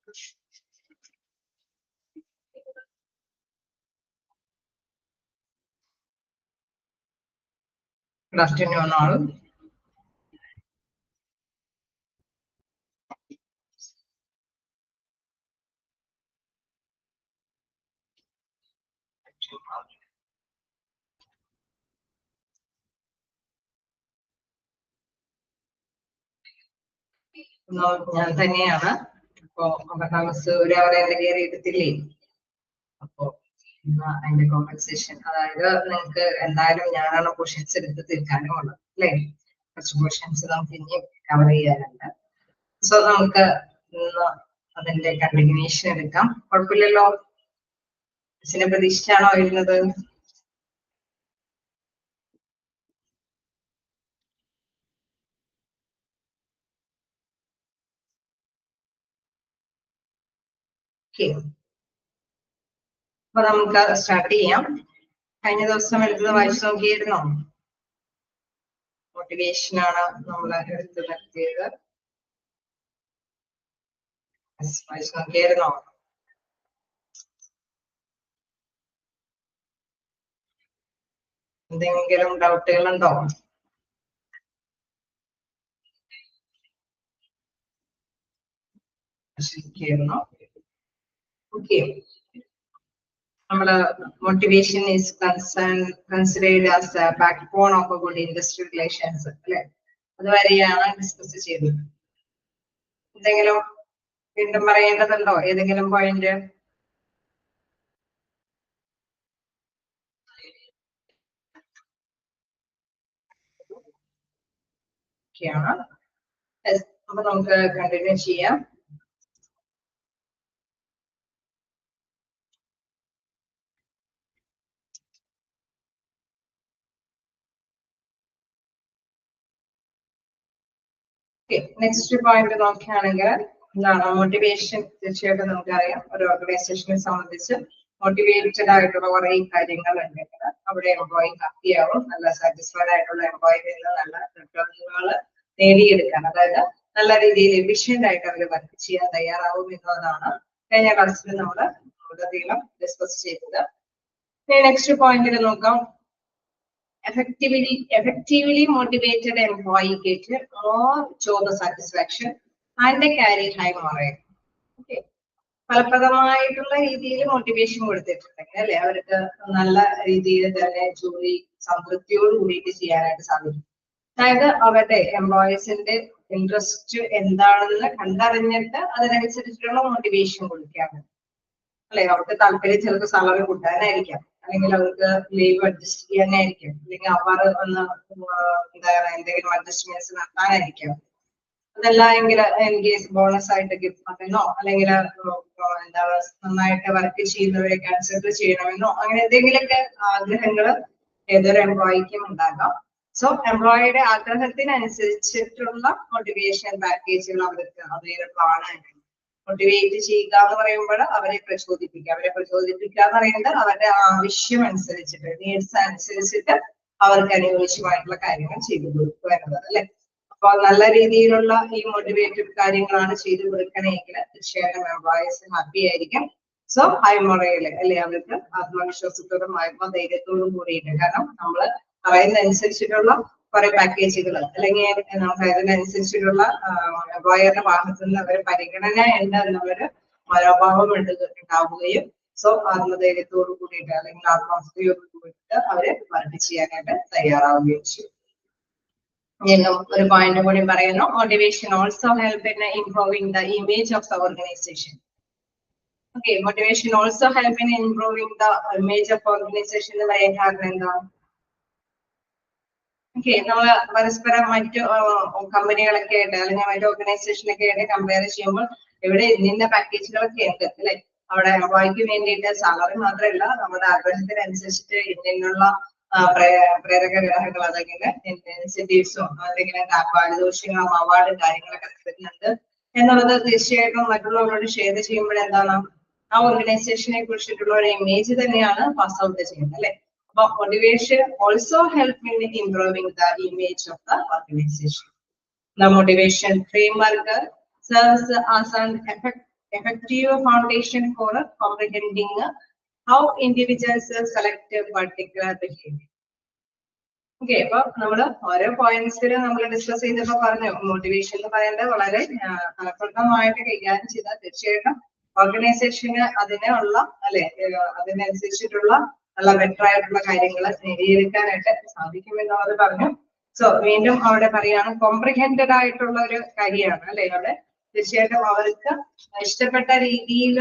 Good afternoon, all. ഞാൻ തന്നെയാണ്. അപ്പൊ താമസ് ഒരാളെ കയറി എടുത്തില്ലേ? അപ്പൊ അതിന്റെ കോമ്പൻസേഷൻ, അതായത് നിങ്ങൾക്ക് എന്തായാലും ഞാനാണ് ക്വസ്റ്റ്യൻസ് എടുത്ത് തീർക്കാനും ഉള്ളത് അല്ലേ? കുറച്ച് ക്വസ്റ്റ്യൻസ് നമുക്ക് ഇനി കവർ ചെയ്യാനുണ്ട്. സോ നമുക്ക് ഇന്ന് അതിന്റെ കണ്ടിന്യൂഷൻ എടുക്കാം. കുഴപ്പമില്ലല്ലോ? മിസ്സിനെ പ്രതീക്ഷിച്ചാണോ വരുന്നത്? അപ്പൊ നമുക്ക് സ്റ്റാർട്ട് ചെയ്യാം. കഴിഞ്ഞ ദിവസം എടുത്തത് വായിച്ചു നോക്കിയിരുന്നോ? മോട്ടിവേഷൻ ആണ് നമ്മൾ എടുത്ത് നിർത്തിയത്. വായിച്ചു നോക്കിയിരുന്നോ? എന്തെങ്കിലും ഡൗട്ടുകൾ ഉണ്ടോ? ഓക്കെ. നമ്മള് motivation is considered as the backbone of a good industrial relations അല്ലെ? അതുവരെയാണ് ഡിസ്കസ് ചെയ്തത്. എന്തെങ്കിലും വീണ്ടും പറയേണ്ടതുണ്ടോ? ഏതെങ്കിലും പോയിന്റ്? അപ്പൊ നമുക്ക് കണ്ടിന്യൂ ചെയ്യാം. നെക്സ്റ്റ് പോയിന്റ് നോക്കുകയാണെങ്കിൽ എന്താണ് മോട്ടിവേഷൻ? തീർച്ചയായിട്ടും നമുക്കറിയാം, ഒരു ഓർഗനൈസേഷനെ സംബന്ധിച്ച് മോട്ടിവേറ്റഡ് ആയിട്ടുള്ള കുറെ കാര്യങ്ങൾ ഉണ്ടെങ്കിൽ അവിടെ എംപ്ലോയി ഹാപ്പി ആവും, നല്ല സാറ്റിസ്ഫൈഡ് ആയിട്ടുള്ള എംപ്ലോയി നല്ല റിട്ടേണുകൾ നേടിയെടുക്കാൻ, അതായത് നല്ല രീതിയിൽ എഫിഷ്യന്റ് ആയിട്ട് അവർ വർക്ക് ചെയ്യാൻ തയ്യാറാവും എന്നുള്ളതാണ് കഴിഞ്ഞ ക്ലാസ്സിൽ നമ്മൾ കൂടുതലധികം ഡിസ്കസ് ചെയ്തത്. നെക്സ്റ്റ് പോയിന്റിൽ നോക്കാം. Effectively motivated employee get more job satisfaction and carry high morale. Okay. ഫലപ്രദമായിട്ടുള്ള രീതിയിൽ മോട്ടിവേഷൻ കൊടുത്തിട്ടുണ്ടെങ്കിൽ അല്ലെ, അവർക്ക് നല്ല രീതിയിൽ തന്നെ ജോലി സംതൃപ്തിയോട് കൂടിയിട്ട് ചെയ്യാനായിട്ട് സാധിക്കും. അതായത് അവരുടെ എംപ്ലോയീസിന്റെ ഇൻട്രസ്റ്റ് എന്താണെന്ന് കണ്ടറിഞ്ഞിട്ട് അതിനനുസരിച്ചിട്ടുള്ള മോട്ടിവേഷൻ കൊടുക്കുകയാണ് അല്ലെ. അവർക്ക് താല്പര്യം ചിലർക്ക് സാലറി കൂട്ടാനായിരിക്കാം, അല്ലെങ്കിൽ അവർക്ക് ലീവ് അഡ്ജസ്റ്റ് ചെയ്യാനായിരിക്കും, അല്ലെങ്കിൽ അവർ ഒന്ന് എന്താ പറയുക എന്തെങ്കിലും അഡ്ജസ്റ്റ്മെന്റ്സ് നടത്താനായിരിക്കാം. അതല്ല എങ്കിൽ ഇൻകേസ് ബോണസ് ആയിട്ട് കിട്ടണമെന്നോ, അല്ലെങ്കിൽ എന്താ നന്നായിട്ട് വർക്ക് ചെയ്യുന്നവരെ കൺസിഡർ ചെയ്യണമെന്നോ, അങ്ങനെ എന്തെങ്കിലുമൊക്കെ ആഗ്രഹങ്ങൾ ഏതൊരു എംപ്ലോയിക്കും ഉണ്ടാകാം. സോ എംപ്ലോയിയുടെ ആഗ്രഹത്തിനനുസരിച്ചിട്ടുള്ള മോട്ടിവേഷൻ പാക്കേജുകൾ അവർക്ക് അവൈലബിൾ ആണ്. മോട്ടിവേറ്റ് ചെയ്യുക എന്ന് പറയുമ്പോൾ അവരെ പ്രചോദിപ്പിക്കുക. അവരെ പ്രചോദിപ്പിക്കുക എന്ന് പറയുന്നത് അവരുടെ ആവശ്യം അനുസരിച്ചിട്ട്, നീഡ്സ് അനുസരിച്ചിട്ട് അവർക്ക് അനുയോജ്യമായിട്ടുള്ള കാര്യങ്ങൾ ചെയ്തു കൊടുക്കുക എന്നുള്ളത് അല്ലെ. അപ്പൊ നല്ല രീതിയിലുള്ള ഈ മോട്ടിവേറ്റഡ് കാര്യങ്ങളാണ് ചെയ്തു കൊടുക്കണമെങ്കിൽ തീർച്ചയായിട്ടും എംപ്ലോയീസ് ഹാപ്പി ആയിരിക്കും. സോ ഹൈ മൊറയിൽ അല്ലെ, അവർക്ക് ആത്മവിശ്വാസത്തോടും ആത്മധൈര്യത്തോടും കൂടിയിട്ട്, കാരണം നമ്മൾ പറയുന്നതനുസരിച്ചിട്ടുള്ള കുറെ പാക്കേജുകൾ അല്ലെങ്കിൽ നമുക്ക് അതിനനുസരിച്ചിട്ടുള്ള എംപ്ലോയറുടെ ഭാഗത്തു നിന്ന് അവർ പരിഗണന ഉണ്ട് എന്നുള്ളൊരു മനോഭാവം ഉണ്ടാവുകയും സോ ആത്മധൈര്യത്തോടു കൂടിയിട്ട് അല്ലെങ്കിൽ ആത്മാർത്ഥതയോട് കൂടിയിട്ട് അവര് വർക്ക് ചെയ്യാനായിട്ട് തയ്യാറാവുകയും ചെയ്യും. ഒരു പോയിന്റ് കൂടി പറയുന്നു. Motivation also help in improving the image of the organisation. Okay, motivation also help in improving the image of organisation എന്ന് പറയാൻ കാരണം എന്താ? ഓക്കെ, നമ്മൾ പരസ്പരം മറ്റു കമ്പനികളൊക്കെ ആയിട്ട് അല്ലെങ്കിൽ മറ്റു ഓർഗനൈസേഷനൊക്കെ ആയിട്ട് കമ്പയർ ചെയ്യുമ്പോൾ ഇവിടെ ഇന്ന പാക്കേജുകളൊക്കെ ഉണ്ട് അല്ലെ. അവിടെ എംപ്ലോയിക്ക് വേണ്ടിയിട്ട് സാലറി മാത്രമല്ല, നമ്മുടെ ആഗ്രഹത്തിനനുസരിച്ചിട്ട് ഇന്നുള്ള പ്രേരകഗ്രഹങ്ങൾ അല്ലെങ്കിൽ ഇൻസെന്റീവ്സും അല്ലെങ്കിൽ പാരിതോഷികങ്ങളും അവാർഡും കാര്യങ്ങളൊക്കെ തരുന്നുണ്ട് എന്നുള്ളത് തീർച്ചയായിട്ടും മറ്റുള്ളവരോട് ഷെയർ ചെയ്യുമ്പോൾ എന്താണ് ആ ഓർഗനൈസേഷനെ കുറിച്ചിട്ടുള്ള ഒരു ഇമേജ് തന്നെയാണ് പാസ് ഔട്ട് ചെയ്യുന്നത് അല്ലെ. Motivation also help in improving the image of the organization. The motivation framework serves as an effective foundation for comprehending how individuals select a particular behavior. Okay, അപ്പൊ നമ്മള് ഓരോ പോയിന്റ്സിൽ നമ്മൾ ഡിസ്കസ് ചെയ്തപ്പോ പറഞ്ഞു motivation എന്ന് പറയുന്നത് വളരെ ഫലപ്രദമായിട്ട് കൈകാര്യം ചെയ്താൽ തീർച്ചയായിട്ടും ഓർഗനൈസേഷന് അതിനുള്ള അല്ലെ അതിനനുസരിച്ചിട്ടുള്ള നല്ല ബെറ്റർ ആയിട്ടുള്ള കാര്യങ്ങൾ നേടിയെടുക്കാനായിട്ട് സാധിക്കുമെന്നുള്ളത് പറഞ്ഞു. സോ വീണ്ടും അവിടെ പറയാണ് കോംപ്രിഹെൻഡഡ് ആയിട്ടുള്ള ഒരു കാര്യമാണ് അല്ലെ, അവിടെ തീർച്ചയായിട്ടും അവർക്ക് ഇഷ്ടപ്പെട്ട രീതിയിൽ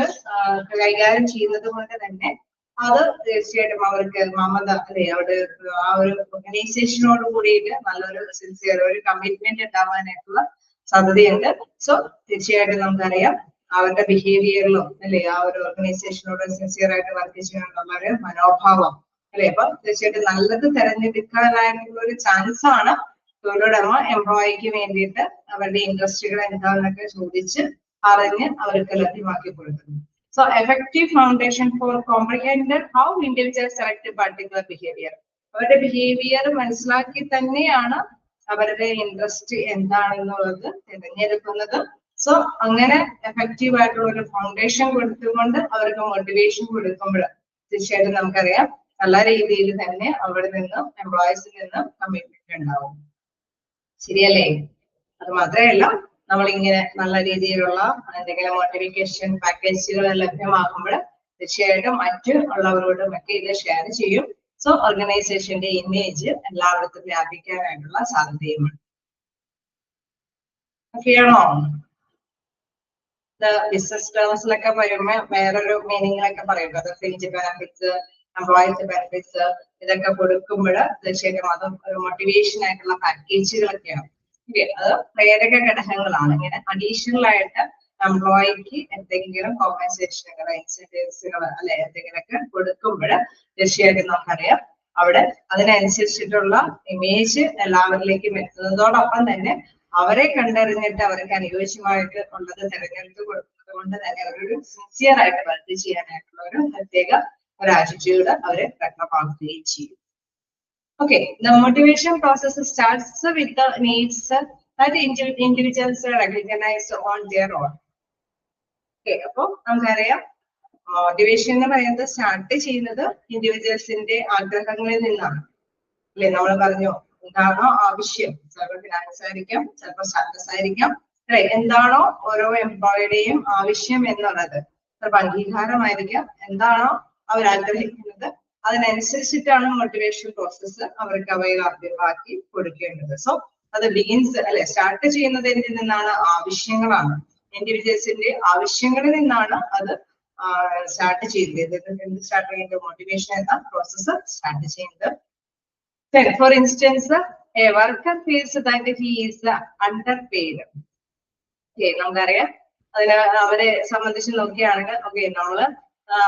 കൈകാര്യം ചെയ്യുന്നത് കൊണ്ട് തന്നെ അത് തീർച്ചയായിട്ടും അവർക്ക് മമത അല്ലെ അവിടെ ആ ഒരു ഓർഗനൈസേഷനോട് കൂടിയിട്ട് നല്ലൊരു സിൻസിയർ ഒരു കമ്മിറ്റ്മെന്റ് ഉണ്ടാവാനായിട്ടുള്ള സാധ്യതയുണ്ട്. സോ തീർച്ചയായിട്ടും നമുക്കറിയാം അവരുടെ ബിഹേവിയറിലും അല്ലെ ആ ഒരു ഓർഗനൈസേഷനോട് സിൻസിയർ ആയിട്ട് വർക്ക് ചെയ്യാനുള്ള ഒരു മനോഭാവം അല്ലെ, അപ്പൊ തീർച്ചയായിട്ടും നല്ലത് തെരഞ്ഞെടുക്കാനായിട്ടുള്ള ഒരു ചാൻസ് ആണ് തൊഴിലുടമ എംപ്ലോയിക്ക് വേണ്ടിയിട്ട് അവരുടെ ഇൻട്രസ്റ്റുകൾ എന്താണെന്നൊക്കെ ചോദിച്ച് അറിഞ്ഞ് അവർക്ക് ലഭ്യമാക്കി കൊടുക്കുന്നു. So effective foundation for comprehending how individuals select a particular behavior. അവരുടെ ബിഹേവിയർ മനസ്സിലാക്കി തന്നെയാണ് അവരുടെ ഇൻട്രസ്റ്റ് എന്താണെന്നുള്ളത് തിരഞ്ഞെടുക്കുന്നത്. സോ അങ്ങനെ എഫക്റ്റീവ് ആയിട്ടുള്ള ഒരു ഫൗണ്ടേഷൻ കൊടുത്തുകൊണ്ട് അവർക്ക് മോട്ടിവേഷൻ കൊടുക്കുമ്പോൾ തീർച്ചയായിട്ടും നമുക്കറിയാം നല്ല രീതിയിൽ തന്നെ അവിടെ നിന്നും എംപ്ലോയീസിൽ നിന്നും കമ്മിറ്റ്മെന്റ് ഉണ്ടാവും. ശരിയല്ലേ? അത് മാത്രമല്ല നമ്മളിങ്ങനെ നല്ല രീതിയിലുള്ള എന്തെങ്കിലും മോട്ടിവേഷൻ പാക്കേജുകൾ ലഭ്യമാക്കുമ്പോൾ തീർച്ചയായിട്ടും മറ്റു ഉള്ളവരോടും ഒക്കെ ഇത് ഷെയർ ചെയ്യും. സോ ഓർഗനൈസേഷന്റെ ഇമേജ് എല്ലായിടത്തും വ്യാപിക്കാനായിട്ടുള്ള സാധ്യതയുമാണ്. ഓക്കെയാണോ? ബിസിനസ് ടേംസിലൊക്കെ പറയുമ്പോൾ വേറൊരു മീനിങ്ങിലൊക്കെ പറയും, അത് ഫ്രിഞ്ച് ബെനിഫിറ്റ്സ്, എംപ്ലോയീസ് ബെനിഫിറ്റ്സ് ഇതൊക്കെ കൊടുക്കുമ്പോൾ തീർച്ചയായിട്ടും അതും ഒരു മോട്ടിവേഷൻ ആയിട്ടുള്ള പാക്കേജുകളൊക്കെയാണ്. അത് പ്രേരക ഘടകങ്ങളാണ്. ഇങ്ങനെ അഡീഷണൽ ആയിട്ട് എംപ്ലോയിക്ക് എന്തെങ്കിലും കോമ്പൻസേഷനുകൾ ഇൻസെന്റീവ്സുകൾ അല്ലെ എന്തെങ്കിലുമൊക്കെ കൊടുക്കുമ്പോൾ തീർച്ചയായിട്ടും നമുക്കറിയാം അവിടെ അതിനനുസരിച്ചിട്ടുള്ള ഇമേജ് എല്ലാവരിലേക്കും എത്തുന്നതോടൊപ്പം തന്നെ അവരെ കണ്ടറിഞ്ഞിട്ട് അവർക്ക് അനുയോജ്യമായിട്ട് ഉള്ളത് തിരഞ്ഞെടുത്ത് കൊടുക്കുന്നത് കൊണ്ട് തന്നെ അവരൊരു സിൻസിയർ ആയിട്ട് വർക്ക് ചെയ്യാനായിട്ടുള്ള ഒരു പ്രത്യേക ഒരു ആറ്റിറ്റ്യൂഡ് അവരെ പ്രകടമാക്കുകയും ചെയ്യും. Okay, the motivation process starts with the needs that individuals recognize on their own. Okay, അപ്പൊ നമുക്കറിയാം മോട്ടിവേഷൻ എന്ന് പറയുന്നത് സ്റ്റാർട്ട് ചെയ്യുന്നത് ഇൻഡിവിജ്വൽസിന്റെ ആഗ്രഹങ്ങളിൽ നിന്നാണ് അല്ലെ. നമ്മൾ പറഞ്ഞു എന്താണോ ആവശ്യം, ചിലപ്പോൾ ഫിനാൻസ് ആയിരിക്കാം, ചിലപ്പോൾ സ്റ്റാറ്റസ് ആയിരിക്കാം അല്ലെ. എന്താണോ ഓരോ എംപ്ലോയിയുടെയും ആവശ്യം എന്നുള്ളത്, ചിലപ്പോൾ അംഗീകാരമായിരിക്കാം, എന്താണോ അവർ ആഗ്രഹിക്കുന്നത് അതിനനുസരിച്ചിട്ടാണ് മോട്ടിവേഷൻ പ്രോസസ്സ് അവർക്ക് അവൈലബിളാക്കി കൊടുക്കേണ്ടത്. സോ അത് ബിഗിൻസ് അല്ലെ, സ്റ്റാർട്ട് ചെയ്യുന്നത് എന്തിൽ നിന്നാണ്? ആവശ്യങ്ങളാണ്. ഇൻഡിവിജ്വൽസിന്റെ ആവശ്യങ്ങളിൽ നിന്നാണ് അത് സ്റ്റാർട്ട് ചെയ്യുന്നത്. എന്ത് സ്റ്റാർട്ട് ചെയ്യുന്നത്? മോട്ടിവേഷൻ എന്ന പ്രോസസ്സ് സ്റ്റാർട്ട് ചെയ്യുന്നത്. For instance a worker feels that he is underpaid. നമുക്കറിയാം അതിന് അവരെ സംബന്ധിച്ച് നോക്കുകയാണെങ്കിൽ ഓക്കെ നമ്മള്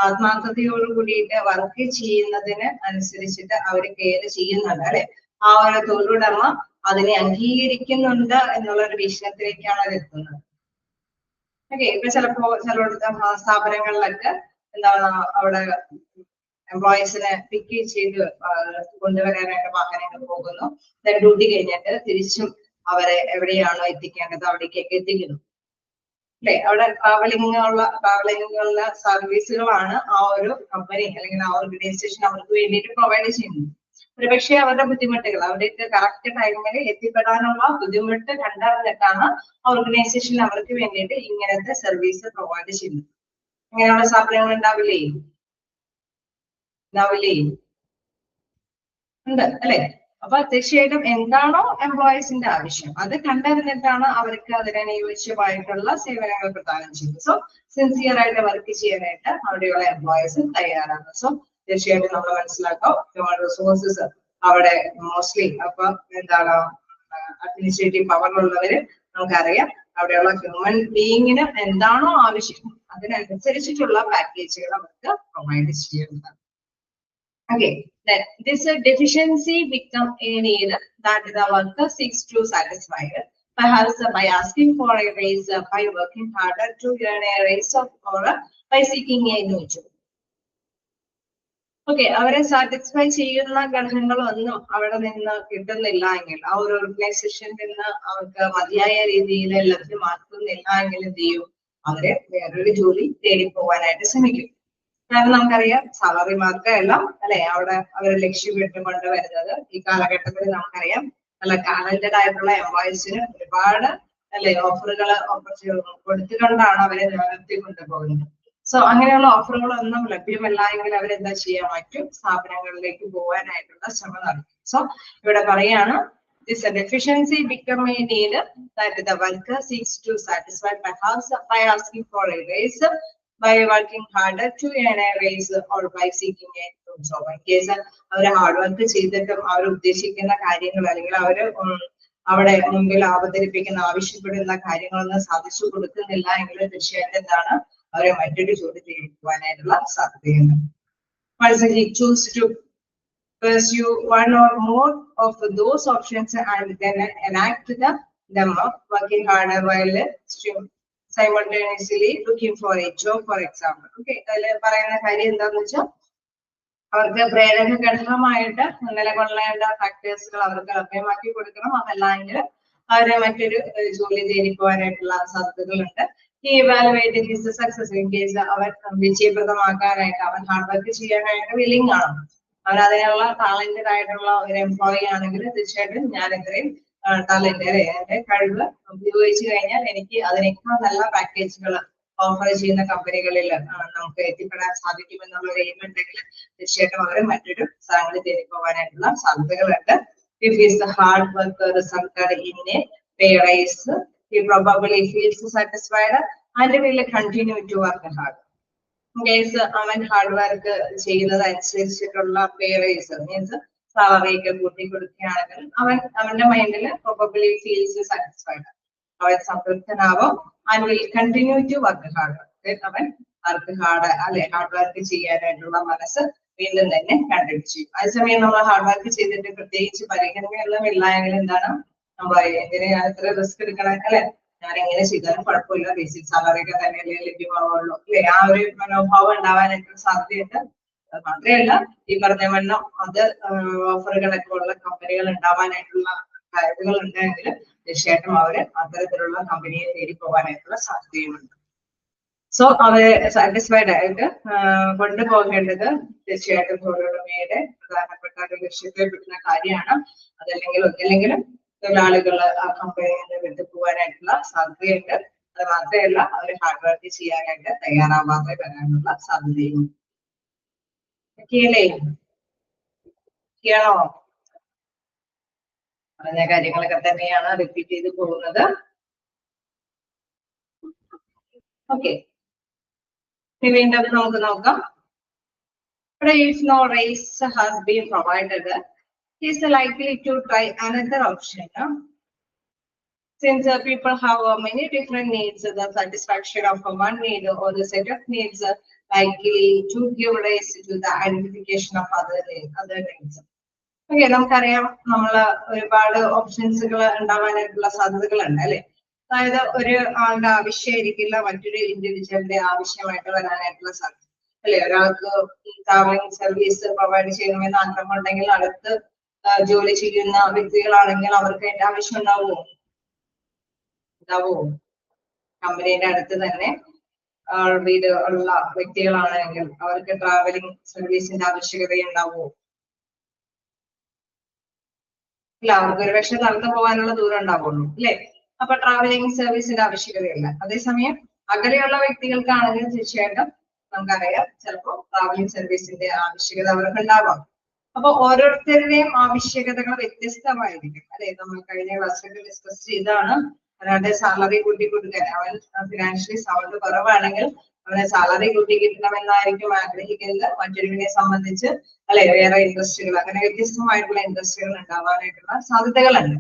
ആത്മാർത്ഥതയോട് കൂടിയിട്ട് വർക്ക് ചെയ്യുന്നതിന് അനുസരിച്ചിട്ട് അവര് കെയർ ചെയ്യുന്നുണ്ട് അല്ലെ. ആ ഒരു തൊഴിലുടമ അതിനെ അംഗീകരിക്കുന്നുണ്ട് എന്നുള്ള ഒരു വിഷയത്തിലേക്കാണ് അത് എത്തുന്നത്. ഓക്കെ, ഇപ്പൊ ചിലപ്പോ സ്ഥാപനങ്ങളിലൊക്കെ എന്താണ് അവിടെ എംപ്ലോയീസിനെ പിക്ക് ചെയ്ത് കൊണ്ടുവരാനായിട്ട് വാഹനങ്ങൾ പോകുന്നു. ഡ്യൂട്ടി കഴിഞ്ഞിട്ട് തിരിച്ചും അവരെ എവിടെയാണോ എത്തിക്കേണ്ടത് അവിടേക്കൊക്കെ എത്തിക്കുന്നു അല്ലെ. അവിടെ ട്രാവലിംഗുള്ള സർവീസുകളാണ് ആ ഒരു കമ്പനി അല്ലെങ്കിൽ ആ ഓർഗനൈസേഷൻ അവർക്ക് വേണ്ടിയിട്ട് പ്രൊവൈഡ് ചെയ്യുന്നത്. ഒരുപക്ഷെ അവരുടെ ബുദ്ധിമുട്ടുകൾ അവർക്ക് കറക്റ്റ് ടൈമിൽ എത്തിപ്പെടാനുള്ള ബുദ്ധിമുട്ട് കണ്ടറിഞ്ഞിട്ടാണ് ഓർഗനൈസേഷൻ അവർക്ക് വേണ്ടിയിട്ട് ഇങ്ങനത്തെ സർവീസ് പ്രൊവൈഡ് ചെയ്യുന്നത്. ഇങ്ങനെയുള്ള സ്ഥാപനങ്ങൾ ഉണ്ടാവില്ലേ? ഉണ്ട് അല്ലെ. അപ്പൊ തീർച്ചയായിട്ടും എന്താണോ എംപ്ലോയീസിന്റെ ആവശ്യം അത് കണ്ടറിഞ്ഞിട്ടാണ് അവർക്ക് അതിനനുയോജ്യമായിട്ടുള്ള സേവനങ്ങൾ പ്രദാനം ചെയ്യുന്നത്. സോ സിൻസിയർ ആയിട്ട് വർക്ക് ചെയ്യാനായിട്ട് അവിടെയുള്ള എംപ്ലോയീസ് തയ്യാറാണ്. സോ തീർച്ചയായിട്ടും നമ്മൾ മനസ്സിലാക്കാം ഹ്യൂമൻ റിസോഴ്സസ് അവിടെ മോസ്റ്റ്ലി അപ്പൊ എന്താണ് അഡ്മിനിസ്ട്രേറ്റീവ് പവറിലുള്ളവര് നമുക്കറിയാം അവിടെയുള്ള ഹ്യൂമൻ ബീയിങ്ങിന് എന്താണോ ആവശ്യം അതിനനുസരിച്ചിട്ടുള്ള പാക്കേജുകൾ അവർക്ക് പ്രൊവൈഡ് ചെയ്യുന്നതാണ്. Okay, then this deficiency become a need that the worker seeks to satisfy, perhaps by asking for a raise, by working harder to earn a raise, or by seeking a new job. Okay, അവരെ satisfy ചെയ്യുന്ന ഘടകങ്ങളൊന്നും അവിടെ നിന്ന് കിട്ടുന്നില്ല എങ്കിൽ, ആ ഒരു ഓർഗനൈസേഷനിൽ നിന്ന് അവർക്ക് മതിയായ രീതിയിൽ ലഭ്യമാക്കുന്നില്ല എങ്കിൽ എന്ത് ചെയ്യും? അവര് വേറൊരു ജോലി തേടി പോകാനായിട്ട് ശ്രമിക്കും. കാരണം നമുക്കറിയാം സാലറി മാത്രമല്ല അല്ലെ അവിടെ അവർ ലക്ഷ്യമിട്ടുകൊണ്ട് വരുന്നത് ഈ കാലഘട്ടത്തിൽ നമുക്കറിയാം നല്ല ടാലന്റഡ് ആയിട്ടുള്ള എംപ്ലോയീസിന് ഒരുപാട് അല്ലെ ഓഫറുകൾ കൊടുത്തുകൊണ്ടാണ് അവരെ നിലനിർത്തി കൊണ്ടുപോകുന്നത്. സോ അങ്ങനെയുള്ള ഓഫറുകളൊന്നും ലഭ്യമല്ല എങ്കിൽ അവരെന്താ ചെയ്യാൻ മറ്റു സ്ഥാപനങ്ങളിലേക്ക് പോകാനായിട്ടുള്ള ശ്രമം നടത്തും. സോ ഇവിടെ പറയാണ് this deficiency become a need that the worker seeks to satisfy perhaps by asking for a raise, by working harder to earn a raise, or by seeking a good job. In case അവർ hard work ചെയ്തിട്ടും അവർ ഉദ്ദേശിക്കുന്ന കാര്യങ്ങൾ അല്ലെങ്കിൽ അവർ അവിടെ മുമ്പിൽ അവതരിപ്പിക്കുന്ന ആവശ്യപ്പെടുന്ന കാര്യങ്ങളൊന്നും സാധിച്ചു കൊടുക്കുന്നില്ല എങ്കിൽ തീർച്ചയായിട്ടും എന്താണ് അവരെ മറ്റൊരു ജോലി തേടി പോകാനായിട്ടുള്ള സാധ്യതയുണ്ട്. Also he choose to pursue one or more of those options and then enact them working harder while simultaneously looking for a job, for example. Okay, അതിൽ പറയുന്ന കാര്യം എന്താണെന്ന് വെച്ചാൽ അവർക്ക് പ്രേരക ഘടകമായിട്ട് നിലകൊള്ളേണ്ട ഫാക്ടേഴ്സുകൾ അവർക്ക് ലഭ്യമാക്കി കൊടുക്കണം. അതല്ലെങ്കിൽ അവരെ മറ്റൊരു ജോലി തേടി പോകാനായിട്ടുള്ള സാധ്യതകളുണ്ട്. ഈ evaluate his success in case അവർ വിജയപ്രദമാക്കാനായിട്ട് അവൻ ഹാർഡ് വർക്ക് ചെയ്യാനായിട്ട് വില്ലിംഗ് ആണ്, അവൻ അതിനുള്ള ടാലന്റഡ് ആയിട്ടുള്ള ഒരു എംപ്ലോയി ആണെങ്കിൽ തീർച്ചയായിട്ടും ഞാൻ ഇത്രയും ടാലന്റഡ് എന്റെ കഴിവ് ഉപയോഗിച്ചു കഴിഞ്ഞാൽ എനിക്ക് അതിനേക്കാൾ നല്ല പാക്കേജുകൾ ഓഫർ ചെയ്യുന്ന കമ്പനികളിൽ നമുക്ക് എത്തിപ്പെടാൻ സാധിക്കുമെന്നുള്ള ഒരു എയിം ഉണ്ടെങ്കിൽ തീർച്ചയായിട്ടും അവർ മറ്റൊരു സ്ഥാനങ്ങളിൽ തേടി പോകാനായിട്ടുള്ള സാധ്യതകളുണ്ട്. If he is the hard worker resulted in a pay raise, he probably feels satisfied and will continue to work hard. Case അവൻ ഹാർഡ് വർക്ക് ചെയ്യുന്നതനുസരിച്ചിട്ടുള്ള പേ റൈസ് മീൻസ് സാലറി ഒക്കെ കൂട്ടി കൊടുക്കുകയാണെങ്കിൽ അവന്റെ മൈൻഡിൽ പ്രോബബ്ലി ഫീൽസ് സാറ്റിസ്ഫൈഡ്, അവൻ സംതൃപ്തനാവും and will continue to work hard. അവൻ വർക്ക് ഹാർഡ് അല്ലെ ഹാർഡ് വർക്ക് ചെയ്യാനായിട്ടുള്ള മനസ്സ് വീണ്ടും തന്നെ കണ്ടിന്യൂ ചെയ്യും. അതേസമയം നമ്മൾ ഹാർഡ് വർക്ക് ചെയ്തിട്ട് പ്രത്യേകിച്ച് പരിഗണനയൊന്നുമില്ല എങ്കിൽ എന്താണ് നമ്മൾ എന്തിനാ ഞാൻ ഇത്ര റിസ്ക് എടുക്കണം അല്ലെ, ഞാൻ എങ്ങനെ ചെയ്താലും കുഴപ്പമില്ല, ബേസിക് സാലറി ഒക്കെ തന്നെയല്ലേ ലഭ്യമാവുള്ളൂ അല്ലെ, ആ ഒരു മനോഭാവം ഉണ്ടാവാനായിട്ടുള്ള സാധ്യതയുണ്ട്. അത് മാത്രമല്ല ഈ പറഞ്ഞ വണ്ണം അത് ഓഫറുകളൊക്കെ ഉള്ള കമ്പനികൾ ഉണ്ടാവാനായിട്ടുള്ള കഴിവുകൾ ഉണ്ടെങ്കിൽ തീർച്ചയായിട്ടും അവര് അത്തരത്തിലുള്ള കമ്പനിയെ തേടി പോകാനായിട്ടുള്ള സാധ്യതയുമുണ്ട്. സോ അവരെ സാറ്റിസ്ഫൈഡ് ആയിട്ട് കൊണ്ടുപോകേണ്ടത് തീർച്ചയായിട്ടും തൊഴിലുടമയുടെ പ്രധാനപ്പെട്ട ഒരു ലക്ഷ്യത്തെ പറ്റുന്ന കാര്യമാണ്. അതല്ലെങ്കിൽ ഒന്നില്ലെങ്കിലും തൊഴിലാളികൾ ആ കമ്പനിയിൽ നിന്ന് വിട്ടുപോകാനായിട്ടുള്ള സാധ്യതയുണ്ട്. അത് മാത്രമല്ല അവർ ഹാർഡ് വർക്ക് ചെയ്യാനായിട്ട് തയ്യാറാവാതെ വരാനുള്ള സാധ്യതയും. കേളോ പറഞ്ഞ കാര്യങ്ങളൊക്കെ തന്നെയാണ് റിപ്പീറ്റ് ചെയ്ത് പോകുന്നത്. ഓക്കെ, വീണ്ടും നമുക്ക് നോക്കാം. ഇവിടെ if no raise has been provided, he is likely to try another option. Since people have many different needs, the satisfaction of one need or the set of needs likely to give rise to the identification of other needs. Okay, നമുക്കറിയാം നമ്മള് ഒരുപാട് ഓപ്ഷൻസുകൾ ഉണ്ടാവാനായിട്ടുള്ള സാധ്യതകളുണ്ട് അല്ലെ. അതായത് ഒരു ആളുടെ ആവശ്യമായിരിക്കില്ല മറ്റൊരു ഇൻഡിവിജ്വലിന്റെ ആവശ്യമായിട്ട് വരാനായിട്ടുള്ള സാധ്യത അല്ലെ. ഒരാൾക്ക് ട്രാവലിംഗ് സർവീസ് പ്രൊവൈഡ് ചെയ്യണമെന്ന് ആഗ്രഹം ഉണ്ടെങ്കിൽ അടുത്ത് ജോലി ചെയ്യുന്ന വ്യക്തികളാണെങ്കിൽ അവർക്ക് അതിന്റെ ആവശ്യം ഉണ്ടാവുമോ? കമ്പനിയുടെ അടുത്ത് തന്നെ വീട് ഉള്ള വ്യക്തികളാണെങ്കിൽ അവർക്ക് ട്രാവലിംഗ് സർവീസിന്റെ ആവശ്യകത ഉണ്ടാവുമോ? ഇല്ല, അവർക്ക് ഒരു പക്ഷെ നടന്നു പോകാനുള്ള ദൂരം ഉണ്ടാവുള്ളൂ അല്ലെ. അപ്പൊ ട്രാവലിംഗ് സർവീസിന്റെ ആവശ്യകതയില്ല. അതേസമയം അകലെയുള്ള വ്യക്തികൾക്കാണെങ്കിൽ തീർച്ചയായിട്ടും നമുക്കറിയാം ചിലപ്പോൾ ട്രാവലിംഗ് സർവീസിന്റെ ആവശ്യകത അവർക്ക് ഉണ്ടാവാം. അപ്പൊ ഓരോരുത്തരുടെയും ആവശ്യകതകൾ വ്യത്യസ്തമായിരിക്കും അല്ലെ. നമ്മൾ കഴിഞ്ഞ ക്ലാസ്സിലൊക്കെ ഡിസ്കസ് ചെയ്താണ് ഒരാളുടെ സാലറി കൂട്ടി കൊടുക്കാൻ. അവൻ ഫിനാൻഷ്യലി സൗണ്ട് കുറവാണെങ്കിൽ അവനെ സാലറി കൂട്ടി കിട്ടണമെന്നായിരിക്കും ആഗ്രഹിക്കുന്നത്. മറ്റൊരുവിനെ സംബന്ധിച്ച് അല്ലെ വേറെ ഇൻട്രസ്റ്റുകൾ, അങ്ങനെ വ്യത്യസ്തമായിട്ടുള്ള ഇൻട്രസ്റ്റുകൾ ഉണ്ടാവാനായിട്ടുള്ള സാധ്യതകളുണ്ട്.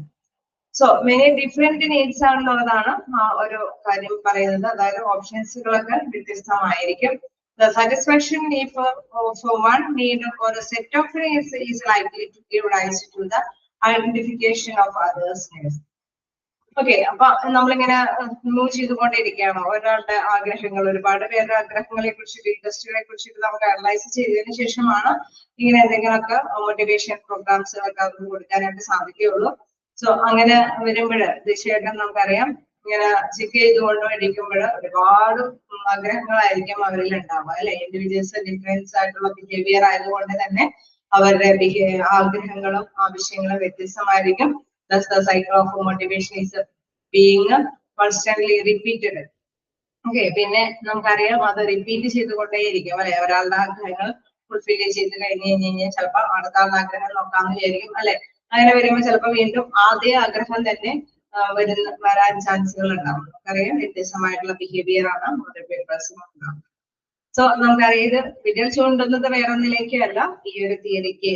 സോ മെനി ഡിഫറെന്റ് നീഡ്സ് ആണെന്നുള്ളതാണ് ആ ഒരു കാര്യം പറയുന്നത്. അതായത് ഓപ്ഷൻസുകളൊക്കെ വ്യത്യസ്തമായിരിക്കും. The satisfaction if for one need or a set of needs is likely to give rise to the identification of others' needs. Okay, അപ്പൊ നമ്മളിങ്ങനെ മൂവ് ചെയ്തുകൊണ്ടിരിക്കുകയാണ്. ഒരാളുടെ ആഗ്രഹങ്ങൾ, ഒരുപാട് പേരുടെ ആഗ്രഹങ്ങളെ കുറിച്ചിട്ട് ഇൻട്രസ്റ്റുകളെ കുറിച്ചിട്ട് നമുക്ക് അനലൈസ് ചെയ്തതിനു ശേഷമാണ് ഇങ്ങനെ എന്തെങ്കിലുമൊക്കെ മോട്ടിവേഷൻ പ്രോഗ്രാംസ് ഒക്കെ അവർക്ക് കൊടുക്കാനായിട്ട് സാധിക്കുകയുള്ളൂ. സോ അങ്ങനെ വരുമ്പോൾ തീർച്ചയായിട്ടും നമുക്കറിയാം ഇങ്ങനെ ചെക്ക് ചെയ്തുകൊണ്ടിരിക്കുമ്പോൾ ഒരുപാട് ആഗ്രഹങ്ങളായിരിക്കും അവരിൽ ഉണ്ടാവുക അല്ലെ. ഇൻഡിവിജ്വൽസ് ഡിഫറൻസ് ആയിട്ടുള്ള ബിഹേവിയർ ആയതുകൊണ്ട് തന്നെ അവരുടെ ആഗ്രഹങ്ങളും ആവശ്യങ്ങളും വ്യത്യസ്തമായിരിക്കും. Thus the cycle of motivation is being constantly repeated. Okay, പിന്നെ നമുക്കറിയാം അത് റിപ്പീറ്റ് ചെയ്തുകൊണ്ടേയിരിക്കും അല്ലെ. ഒരാളുടെ ആഗ്രഹങ്ങൾ ഫുൾഫിൽ ചെയ്ത് കഴിഞ്ഞാൽ ചിലപ്പോൾ അടുത്ത ആളുടെ ആഗ്രഹം നോക്കാമെന്ന് വിചാരിക്കും അല്ലെ. അങ്ങനെ വരുമ്പോൾ ചിലപ്പോൾ വീണ്ടും ആദ്യ ആഗ്രഹം തന്നെ വരാൻ ചാൻസുകൾ ഉണ്ടാവും. നമുക്കറിയാം വ്യത്യസ്തമായിട്ടുള്ള ബിഹേവിയർ ആണ് ഓരോ പേപ്പേഴ്സും ഉണ്ടാവും. സോ നമുക്കറിയാം ഇത് വിരൽ ചൂണ്ടുന്നത് വേറൊന്നിലേക്കും അല്ല, ഈ ഒരു തിയറിക്ക്